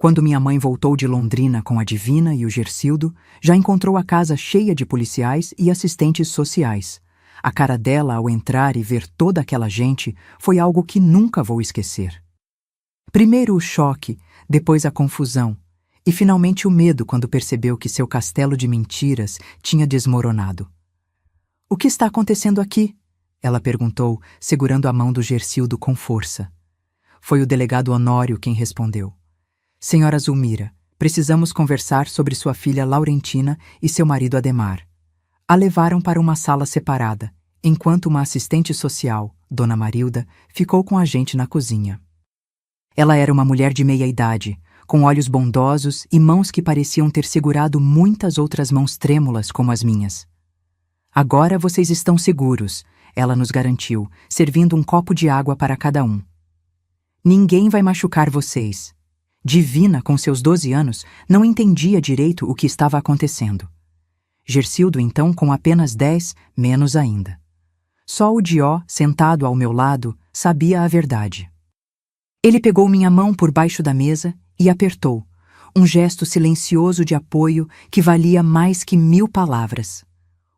Quando minha mãe voltou de Londrina com a Divina e o Gersildo, já encontrou a casa cheia de policiais e assistentes sociais. A cara dela ao entrar e ver toda aquela gente foi algo que nunca vou esquecer. Primeiro o choque, depois a confusão, e finalmente o medo quando percebeu que seu castelo de mentiras tinha desmoronado. O que está acontecendo aqui? Ela perguntou, segurando a mão do Gersildo com força. Foi o delegado Honório quem respondeu. Senhora Zulmira, precisamos conversar sobre sua filha Laurentina e seu marido Ademar. A levaram para uma sala separada, enquanto uma assistente social, Dona Marilda, ficou com a gente na cozinha. Ela era uma mulher de meia idade, com olhos bondosos e mãos que pareciam ter segurado muitas outras mãos trêmulas como as minhas. Agora vocês estão seguros, ela nos garantiu, servindo um copo de água para cada um. Ninguém vai machucar vocês. Divina, com seus 12 anos, não entendia direito o que estava acontecendo. Gersildo, então, com apenas 10, menos ainda. Só o Dió, sentado ao meu lado, sabia a verdade. Ele pegou minha mão por baixo da mesa e apertou, um gesto silencioso de apoio que valia mais que 1000 palavras.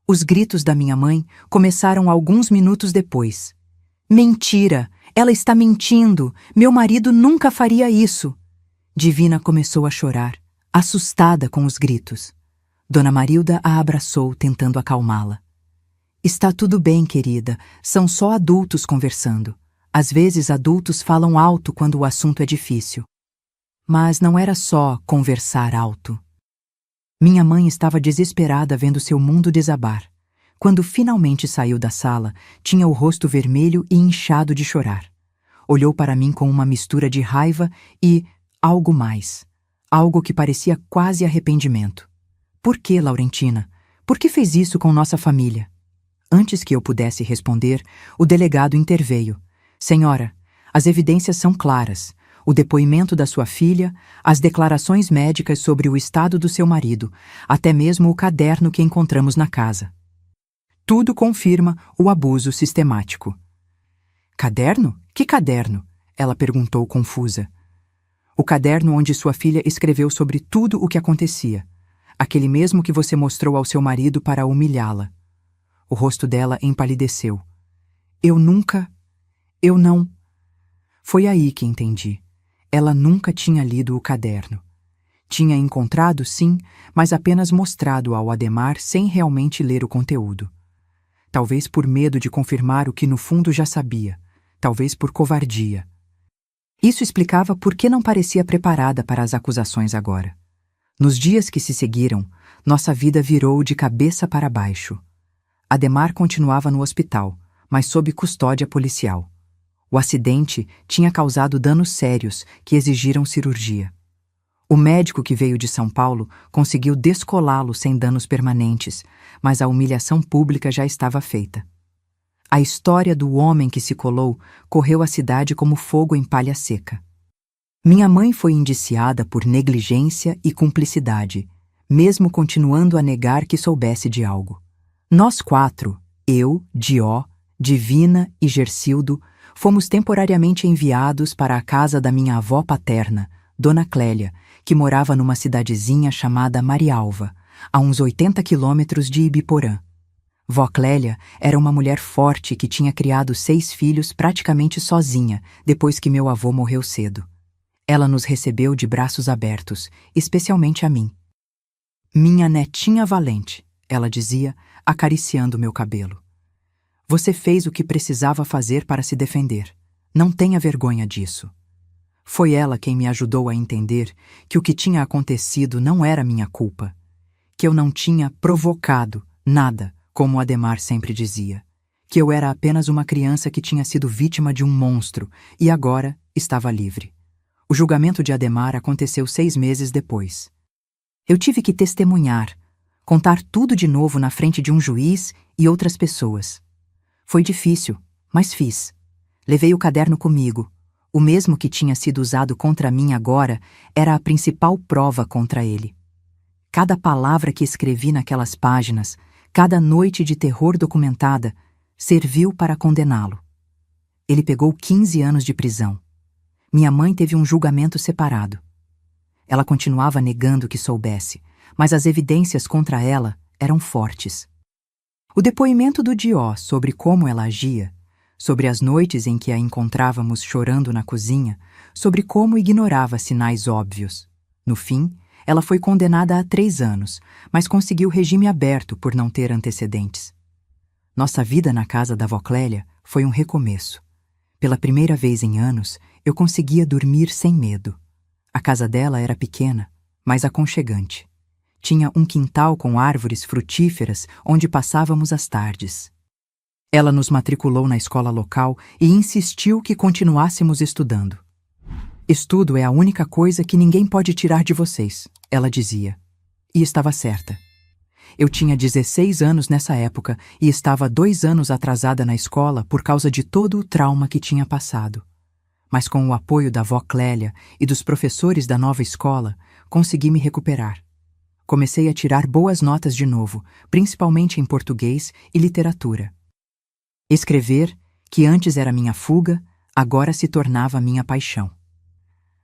Os gritos da minha mãe começaram alguns minutos depois. Mentira! Ela está mentindo! Meu marido nunca faria isso! Divina começou a chorar, assustada com os gritos. Dona Marilda a abraçou, tentando acalmá-la. Está tudo bem, querida. São só adultos conversando. Às vezes adultos falam alto quando o assunto é difícil. Mas não era só conversar alto. Minha mãe estava desesperada vendo seu mundo desabar. Quando finalmente saiu da sala, tinha o rosto vermelho e inchado de chorar. Olhou para mim com uma mistura de raiva e algo mais. Algo que parecia quase arrependimento. Por que, Laurentina? Por que fez isso com nossa família? Antes que eu pudesse responder, o delegado interveio. Senhora, as evidências são claras. O depoimento da sua filha, as declarações médicas sobre o estado do seu marido, até mesmo o caderno que encontramos na casa. Tudo confirma o abuso sistemático. Caderno? Que caderno? Ela perguntou confusa. O caderno onde sua filha escreveu sobre tudo o que acontecia. Aquele mesmo que você mostrou ao seu marido para humilhá-la. O rosto dela empalideceu. Eu não... Foi aí que entendi. Ela nunca tinha lido o caderno. Tinha encontrado, sim, mas apenas mostrado ao Ademar sem realmente ler o conteúdo. Talvez por medo de confirmar o que no fundo já sabia. Talvez por covardia. Isso explicava por que não parecia preparada para as acusações agora. Nos dias que se seguiram, nossa vida virou de cabeça para baixo. Ademar continuava no hospital, mas sob custódia policial. O acidente tinha causado danos sérios que exigiram cirurgia. O médico que veio de São Paulo conseguiu descolá-lo sem danos permanentes, mas a humilhação pública já estava feita. A história do homem que se colou correu a cidade como fogo em palha seca. Minha mãe foi indiciada por negligência e cumplicidade, mesmo continuando a negar que soubesse de algo. Nós quatro, eu, Dió, Divina e Gercildo, fomos temporariamente enviados para a casa da minha avó paterna, Dona Clélia, que morava numa cidadezinha chamada Marialva, a uns 80 quilômetros de Ibiporã. Vó Clélia era uma mulher forte que tinha criado 6 filhos praticamente sozinha, depois que meu avô morreu cedo. Ela nos recebeu de braços abertos, especialmente a mim. Minha netinha valente, ela dizia, acariciando meu cabelo. Você fez o que precisava fazer para se defender. Não tenha vergonha disso. Foi ela quem me ajudou a entender que o que tinha acontecido não era minha culpa, que eu não tinha provocado nada, como Adhemar sempre dizia, que eu era apenas uma criança que tinha sido vítima de um monstro e agora estava livre. O julgamento de Adhemar aconteceu 6 meses depois. Eu tive que testemunhar, contar tudo de novo na frente de um juiz e outras pessoas. Foi difícil, mas fiz. Levei o caderno comigo. O mesmo que tinha sido usado contra mim agora era a principal prova contra ele. Cada palavra que escrevi naquelas páginas, cada noite de terror documentada, serviu para condená-lo. Ele pegou 15 anos de prisão. Minha mãe teve um julgamento separado. Ela continuava negando que soubesse, mas as evidências contra ela eram fortes. O depoimento do Dió sobre como ela agia, sobre as noites em que a encontrávamos chorando na cozinha, sobre como ignorava sinais óbvios. No fim, ela foi condenada a 3 anos, mas conseguiu regime aberto por não ter antecedentes. Nossa vida na casa da vó Clélia foi um recomeço. Pela primeira vez em anos, eu conseguia dormir sem medo. A casa dela era pequena, mas aconchegante. Tinha um quintal com árvores frutíferas onde passávamos as tardes. Ela nos matriculou na escola local e insistiu que continuássemos estudando. Estudo é a única coisa que ninguém pode tirar de vocês, ela dizia. E estava certa. Eu tinha 16 anos nessa época e estava 2 anos atrasada na escola por causa de todo o trauma que tinha passado. Mas com o apoio da vó Clélia e dos professores da nova escola, consegui me recuperar. Comecei a tirar boas notas de novo, principalmente em português e literatura. Escrever, que antes era minha fuga, agora se tornava minha paixão.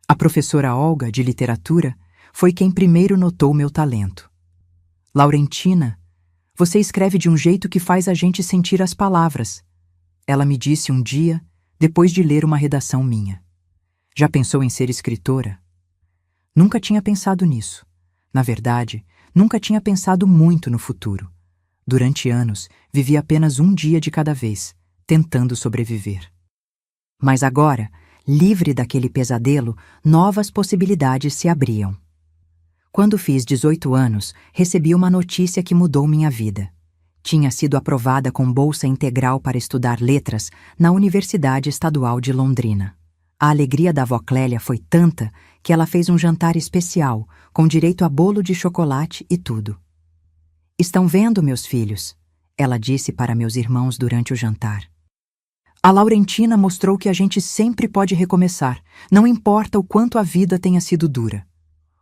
A professora Olga, de literatura, foi quem primeiro notou meu talento. Laurentina, você escreve de um jeito que faz a gente sentir as palavras. Ela me disse um dia, depois de ler uma redação minha. Já pensou em ser escritora? Nunca tinha pensado nisso. Na verdade, nunca tinha pensado muito no futuro. Durante anos, vivi apenas um dia de cada vez, tentando sobreviver. Mas agora, livre daquele pesadelo, novas possibilidades se abriam. Quando fiz 18 anos, recebi uma notícia que mudou minha vida. Tinha sido aprovada com bolsa integral para estudar letras na Universidade Estadual de Londrina. A alegria da avó Clélia foi tanta que ela fez um jantar especial, com direito a bolo de chocolate e tudo. Estão vendo, meus filhos? Ela disse para meus irmãos durante o jantar. A Laurentina mostrou que a gente sempre pode recomeçar, não importa o quanto a vida tenha sido dura.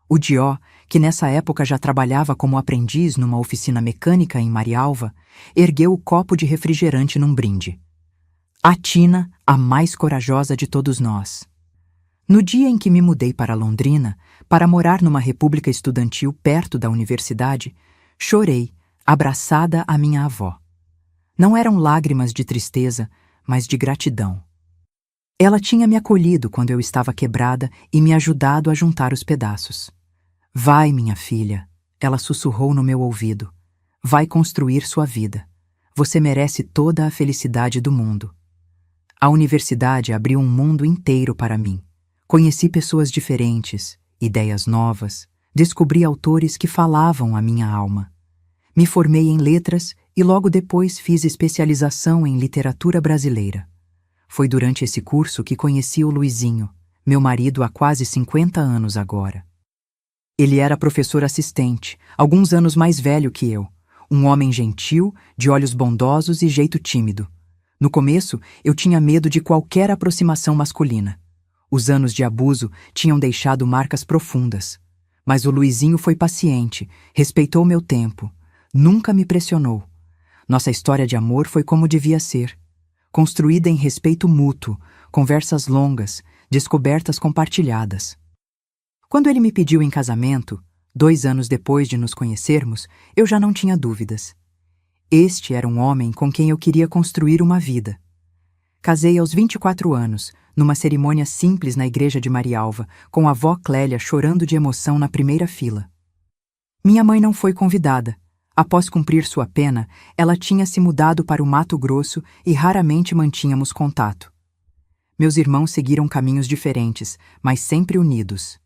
O Dió, que nessa época já trabalhava como aprendiz numa oficina mecânica em Marialva, ergueu o copo de refrigerante num brinde. A Tina, a mais corajosa de todos nós. No dia em que me mudei para Londrina, para morar numa república estudantil perto da universidade, chorei, abraçada à minha avó. Não eram lágrimas de tristeza, mas de gratidão. Ela tinha me acolhido quando eu estava quebrada e me ajudado a juntar os pedaços. Vai, minha filha, ela sussurrou no meu ouvido. Vai construir sua vida. Você merece toda a felicidade do mundo. A universidade abriu um mundo inteiro para mim. Conheci pessoas diferentes, ideias novas, descobri autores que falavam a minha alma. Me formei em letras e logo depois fiz especialização em literatura brasileira. Foi durante esse curso que conheci o Luizinho, meu marido há quase 50 anos agora. Ele era professor assistente, alguns anos mais velho que eu. Um homem gentil, de olhos bondosos e jeito tímido. No começo, eu tinha medo de qualquer aproximação masculina. Os anos de abuso tinham deixado marcas profundas. Mas o Luizinho foi paciente, respeitou meu tempo, nunca me pressionou. Nossa história de amor foi como devia ser. Construída em respeito mútuo, conversas longas, descobertas compartilhadas. Quando ele me pediu em casamento, 2 anos depois de nos conhecermos, eu já não tinha dúvidas. Este era um homem com quem eu queria construir uma vida. Casei aos 24 anos, numa cerimônia simples na igreja de Marialva, com a avó Clélia chorando de emoção na primeira fila. Minha mãe não foi convidada. Após cumprir sua pena, ela tinha se mudado para o Mato Grosso e raramente mantínhamos contato. Meus irmãos seguiram caminhos diferentes, mas sempre unidos.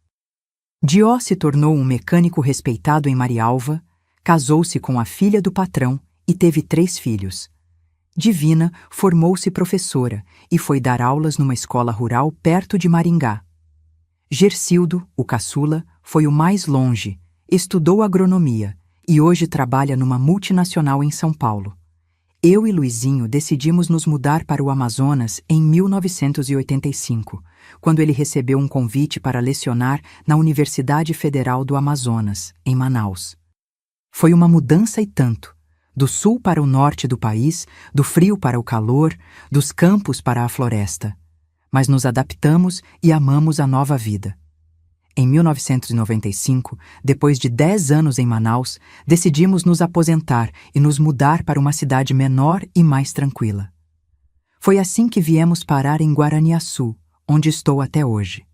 Dió se tornou um mecânico respeitado em Marialva, casou-se com a filha do patrão e teve 3 filhos. Divina formou-se professora e foi dar aulas numa escola rural perto de Maringá. Gercildo, o caçula, foi o mais longe, estudou agronomia e hoje trabalha numa multinacional em São Paulo. Eu e Luizinho decidimos nos mudar para o Amazonas em 1985, quando ele recebeu um convite para lecionar na Universidade Federal do Amazonas, em Manaus. Foi uma mudança e tanto, do sul para o norte do país, do frio para o calor, dos campos para a floresta. Mas nos adaptamos e amamos a nova vida. Em 1995, depois de 10 anos em Manaus, decidimos nos aposentar e nos mudar para uma cidade menor e mais tranquila. Foi assim que viemos parar em Guaraniaçu, onde estou até hoje.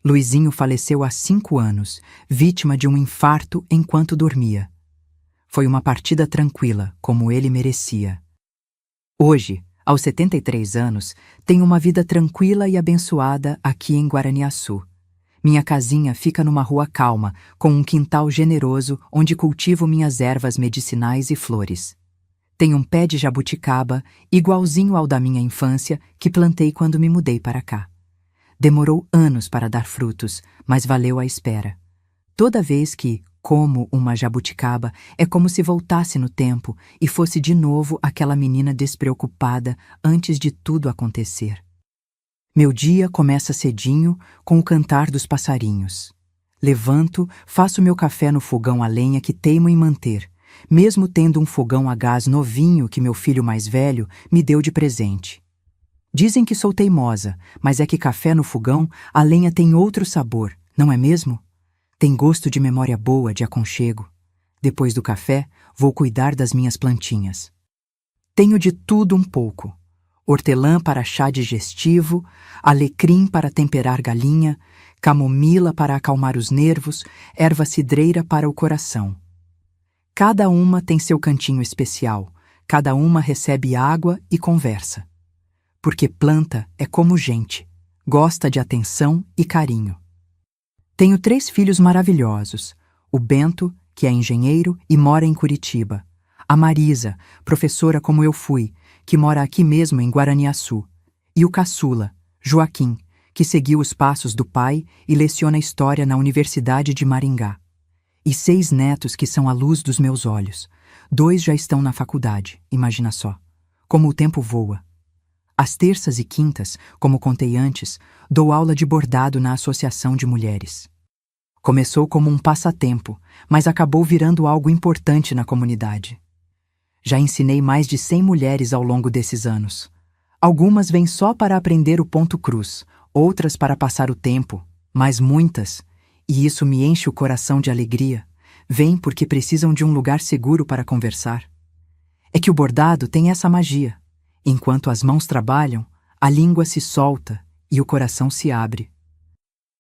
Luizinho faleceu há 5 anos, vítima de um infarto enquanto dormia. Foi uma partida tranquila, como ele merecia. Hoje, aos 73 anos, tenho uma vida tranquila e abençoada aqui em Guaraniaçu. Minha casinha fica numa rua calma, com um quintal generoso onde cultivo minhas ervas medicinais e flores. Tenho um pé de jabuticaba, igualzinho ao da minha infância, que plantei quando me mudei para cá. Demorou anos para dar frutos, mas valeu a espera. Toda vez que como uma jabuticaba, é como se voltasse no tempo e fosse de novo aquela menina despreocupada antes de tudo acontecer. Meu dia começa cedinho com o cantar dos passarinhos. Levanto, faço meu café no fogão a lenha que teimo em manter, mesmo tendo um fogão a gás novinho que meu filho mais velho me deu de presente. Dizem que sou teimosa, mas é que café no fogão, a lenha tem outro sabor, não é mesmo? Tem gosto de memória boa, de aconchego. Depois do café, vou cuidar das minhas plantinhas. Tenho de tudo um pouco. Hortelã para chá digestivo, alecrim para temperar galinha, camomila para acalmar os nervos, erva cidreira para o coração. Cada uma tem seu cantinho especial, cada uma recebe água e conversa. Porque planta é como gente, gosta de atenção e carinho. Tenho 3 filhos maravilhosos, o Bento, que é engenheiro e mora em Curitiba, a Marisa, professora como eu fui, que mora aqui mesmo em Guaraniaçu, e o caçula, Joaquim, que seguiu os passos do pai e leciona história na Universidade de Maringá. E 6 netos que são a luz dos meus olhos. 2 já estão na faculdade, imagina só. Como o tempo voa. Às terças e quintas, como contei antes, dou aula de bordado na Associação de Mulheres. Começou como um passatempo, mas acabou virando algo importante na comunidade. Já ensinei mais de 100 mulheres ao longo desses anos. Algumas vêm só para aprender o ponto cruz, outras para passar o tempo, mas muitas, e isso me enche o coração de alegria, vêm porque precisam de um lugar seguro para conversar. É que o bordado tem essa magia. Enquanto as mãos trabalham, a língua se solta e o coração se abre.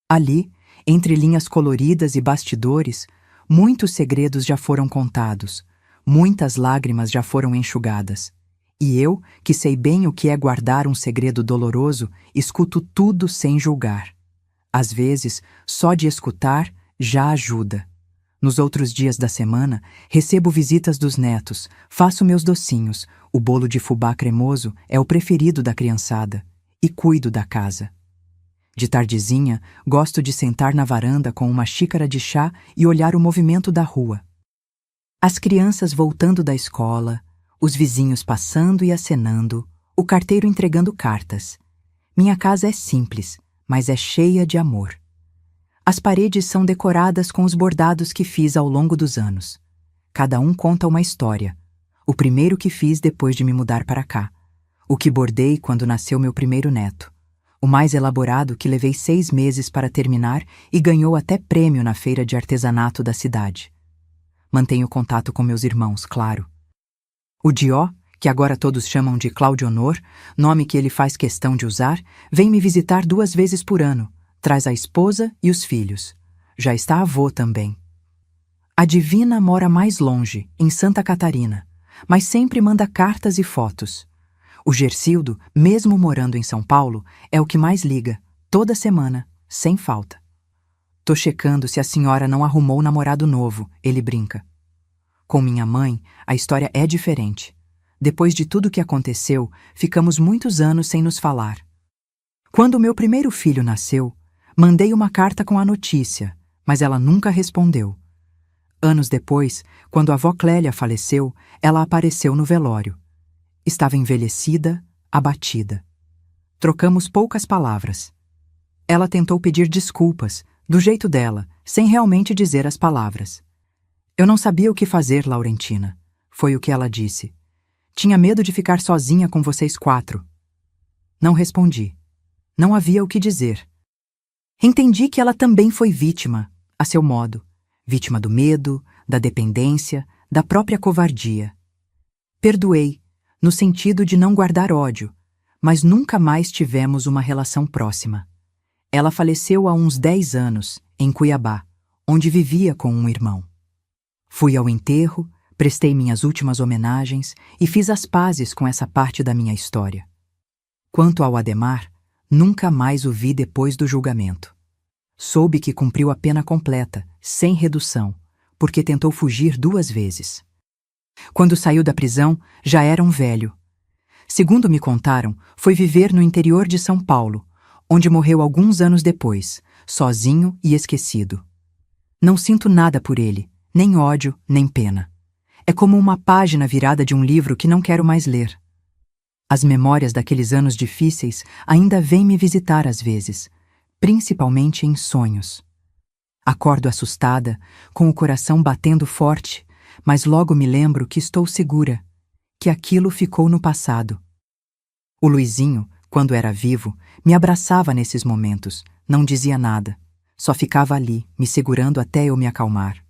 Ali, entre linhas coloridas e bastidores, muitos segredos já foram contados, muitas lágrimas já foram enxugadas. E eu, que sei bem o que é guardar um segredo doloroso, escuto tudo sem julgar. Às vezes, só de escutar já ajuda. Nos outros dias da semana, recebo visitas dos netos, faço meus docinhos, o bolo de fubá cremoso é o preferido da criançada, e cuido da casa. De tardezinha, gosto de sentar na varanda com uma xícara de chá e olhar o movimento da rua. As crianças voltando da escola, os vizinhos passando e acenando, o carteiro entregando cartas. Minha casa é simples, mas é cheia de amor. As paredes são decoradas com os bordados que fiz ao longo dos anos. Cada um conta uma história. O primeiro que fiz depois de me mudar para cá. O que bordei quando nasceu meu primeiro neto. O mais elaborado que levei 6 meses para terminar e ganhou até prêmio na feira de artesanato da cidade. Mantenho contato com meus irmãos, claro. O Dió, que agora todos chamam de Claudionor, nome que ele faz questão de usar, vem me visitar 2 vezes por ano. Traz a esposa e os filhos. Já está avô também. A Divina mora mais longe, em Santa Catarina, mas sempre manda cartas e fotos. O Gercildo, mesmo morando em São Paulo, é o que mais liga, toda semana, sem falta. Tô checando se a senhora não arrumou namorado novo, ele brinca. Com minha mãe, a história é diferente. Depois de tudo que aconteceu, ficamos muitos anos sem nos falar. Quando meu primeiro filho nasceu, mandei uma carta com a notícia, mas ela nunca respondeu. Anos depois, quando a avó Clélia faleceu, ela apareceu no velório. Estava envelhecida, abatida. Trocamos poucas palavras. Ela tentou pedir desculpas, do jeito dela, sem realmente dizer as palavras. Eu não sabia o que fazer, Laurentina. Foi o que ela disse. Tinha medo de ficar sozinha com vocês 4. Não respondi. Não havia o que dizer. Entendi que ela também foi vítima, a seu modo. Vítima do medo, da dependência, da própria covardia. Perdoei, no sentido de não guardar ódio, mas nunca mais tivemos uma relação próxima. Ela faleceu há uns 10 anos, em Cuiabá, onde vivia com um irmão. Fui ao enterro, prestei minhas últimas homenagens e fiz as pazes com essa parte da minha história. Quanto ao Ademar, nunca mais o vi depois do julgamento. Soube que cumpriu a pena completa, sem redução, porque tentou fugir 2 vezes. Quando saiu da prisão, já era um velho. Segundo me contaram, foi viver no interior de São Paulo, onde morreu alguns anos depois, sozinho e esquecido. Não sinto nada por ele, nem ódio, nem pena. É como uma página virada de um livro que não quero mais ler. As memórias daqueles anos difíceis ainda vêm me visitar às vezes, principalmente em sonhos. Acordo assustada, com o coração batendo forte, mas logo me lembro que estou segura, que aquilo ficou no passado. O Luizinho, quando era vivo, me abraçava nesses momentos, não dizia nada, só ficava ali, me segurando até eu me acalmar.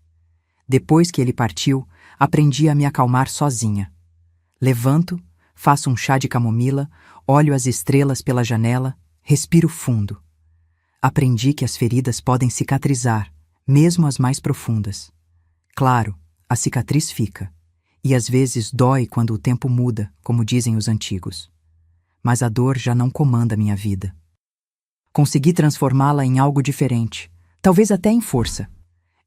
Depois que ele partiu, aprendi a me acalmar sozinha. Levanto, faço um chá de camomila, olho as estrelas pela janela, respiro fundo. Aprendi que as feridas podem cicatrizar, mesmo as mais profundas. Claro, a cicatriz fica, e às vezes dói quando o tempo muda, como dizem os antigos. Mas a dor já não comanda minha vida. Consegui transformá-la em algo diferente, talvez até em força.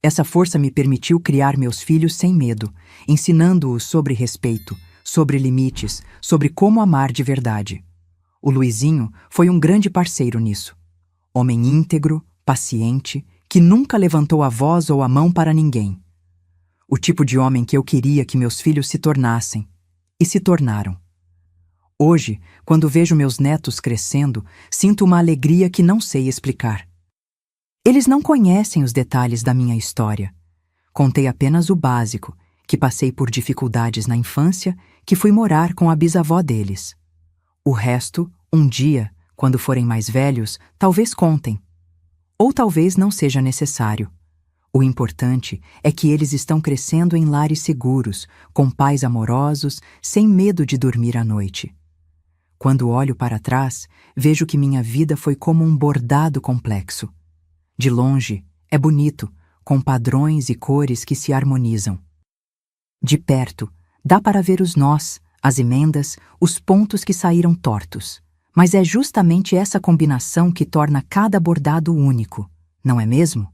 Essa força me permitiu criar meus filhos sem medo, ensinando-os sobre respeito, sobre limites, sobre como amar de verdade. O Luizinho foi um grande parceiro nisso. Homem íntegro, paciente, que nunca levantou a voz ou a mão para ninguém. O tipo de homem que eu queria que meus filhos se tornassem, e se tornaram. Hoje, quando vejo meus netos crescendo, sinto uma alegria que não sei explicar. Eles não conhecem os detalhes da minha história. Contei apenas o básico, que passei por dificuldades na infância, que fui morar com a bisavó deles. O resto, um dia, quando forem mais velhos, talvez contem. Ou talvez não seja necessário. O importante é que eles estão crescendo em lares seguros, com pais amorosos, sem medo de dormir à noite. Quando olho para trás, vejo que minha vida foi como um bordado complexo. De longe, é bonito, com padrões e cores que se harmonizam. De perto, dá para ver os nós, as emendas, os pontos que saíram tortos. Mas é justamente essa combinação que torna cada bordado único, não é mesmo?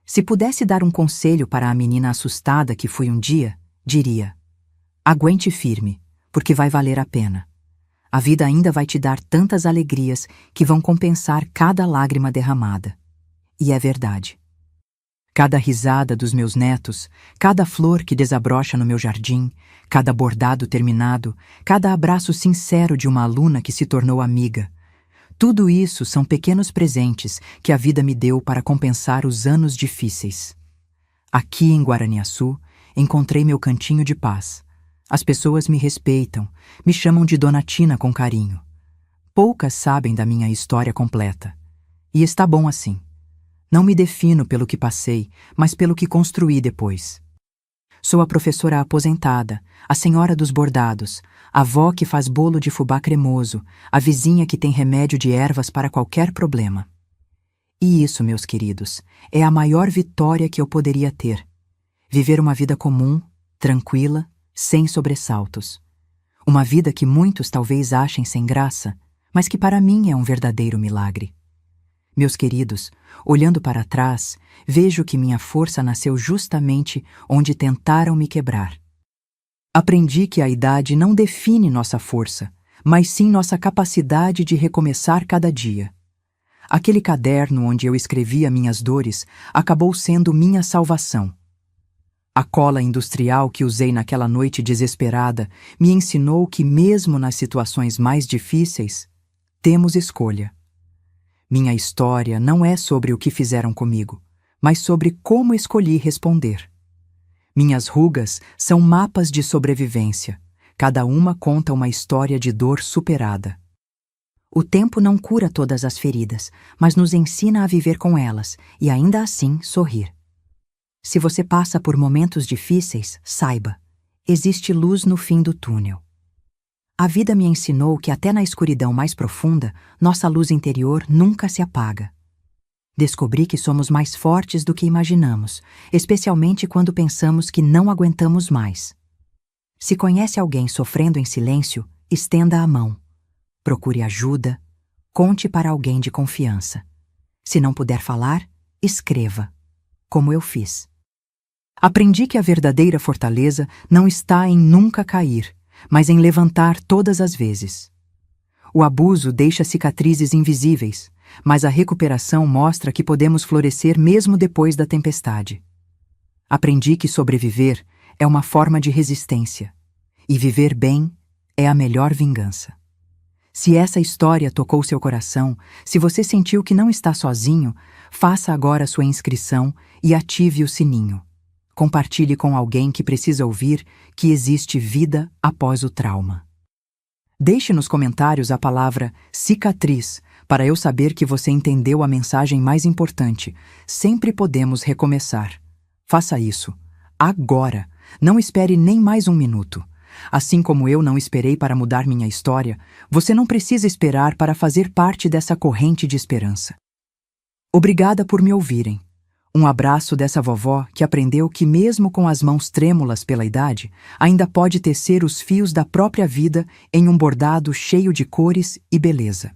Se pudesse dar um conselho para a menina assustada que fui um dia, diria: aguente firme, porque vai valer a pena. A vida ainda vai te dar tantas alegrias que vão compensar cada lágrima derramada. E é verdade. Cada risada dos meus netos, cada flor que desabrocha no meu jardim, cada bordado terminado, cada abraço sincero de uma aluna que se tornou amiga. Tudo isso são pequenos presentes que a vida me deu para compensar os anos difíceis. Aqui em Guaraniaçu, encontrei meu cantinho de paz. As pessoas me respeitam, me chamam de Dona Tina com carinho. Poucas sabem da minha história completa. E está bom assim. Não me defino pelo que passei, mas pelo que construí depois. Sou a professora aposentada, a senhora dos bordados, a avó que faz bolo de fubá cremoso, a vizinha que tem remédio de ervas para qualquer problema. E isso, meus queridos, é a maior vitória que eu poderia ter. Viver uma vida comum, tranquila, sem sobressaltos. Uma vida que muitos talvez achem sem graça, mas que para mim é um verdadeiro milagre. Meus queridos, olhando para trás, vejo que minha força nasceu justamente onde tentaram me quebrar. Aprendi que a idade não define nossa força, mas sim nossa capacidade de recomeçar cada dia. Aquele caderno onde eu escrevia minhas dores acabou sendo minha salvação. A cola industrial que usei naquela noite desesperada me ensinou que mesmo nas situações mais difíceis, temos escolha. Minha história não é sobre o que fizeram comigo, mas sobre como escolhi responder. Minhas rugas são mapas de sobrevivência. Cada uma conta uma história de dor superada. O tempo não cura todas as feridas, mas nos ensina a viver com elas e ainda assim sorrir. Se você passa por momentos difíceis, saiba, existe luz no fim do túnel. A vida me ensinou que até na escuridão mais profunda, nossa luz interior nunca se apaga. Descobri que somos mais fortes do que imaginamos, especialmente quando pensamos que não aguentamos mais. Se conhece alguém sofrendo em silêncio, estenda a mão. Procure ajuda, conte para alguém de confiança. Se não puder falar, escreva, como eu fiz. Aprendi que a verdadeira fortaleza não está em nunca cair, mas em levantar todas as vezes. O abuso deixa cicatrizes invisíveis, mas a recuperação mostra que podemos florescer mesmo depois da tempestade. Aprendi que sobreviver é uma forma de resistência, e viver bem é a melhor vingança. Se essa história tocou seu coração, se você sentiu que não está sozinho, faça agora sua inscrição e ative o sininho. Compartilhe com alguém que precisa ouvir que existe vida após o trauma. Deixe nos comentários a palavra cicatriz para eu saber que você entendeu a mensagem mais importante. Sempre podemos recomeçar. Faça isso. Agora. Não espere nem mais um minuto. Assim como eu não esperei para mudar minha história, você não precisa esperar para fazer parte dessa corrente de esperança. Obrigada por me ouvirem. Um abraço dessa vovó que aprendeu que mesmo com as mãos trêmulas pela idade, ainda pode tecer os fios da própria vida em um bordado cheio de cores e beleza.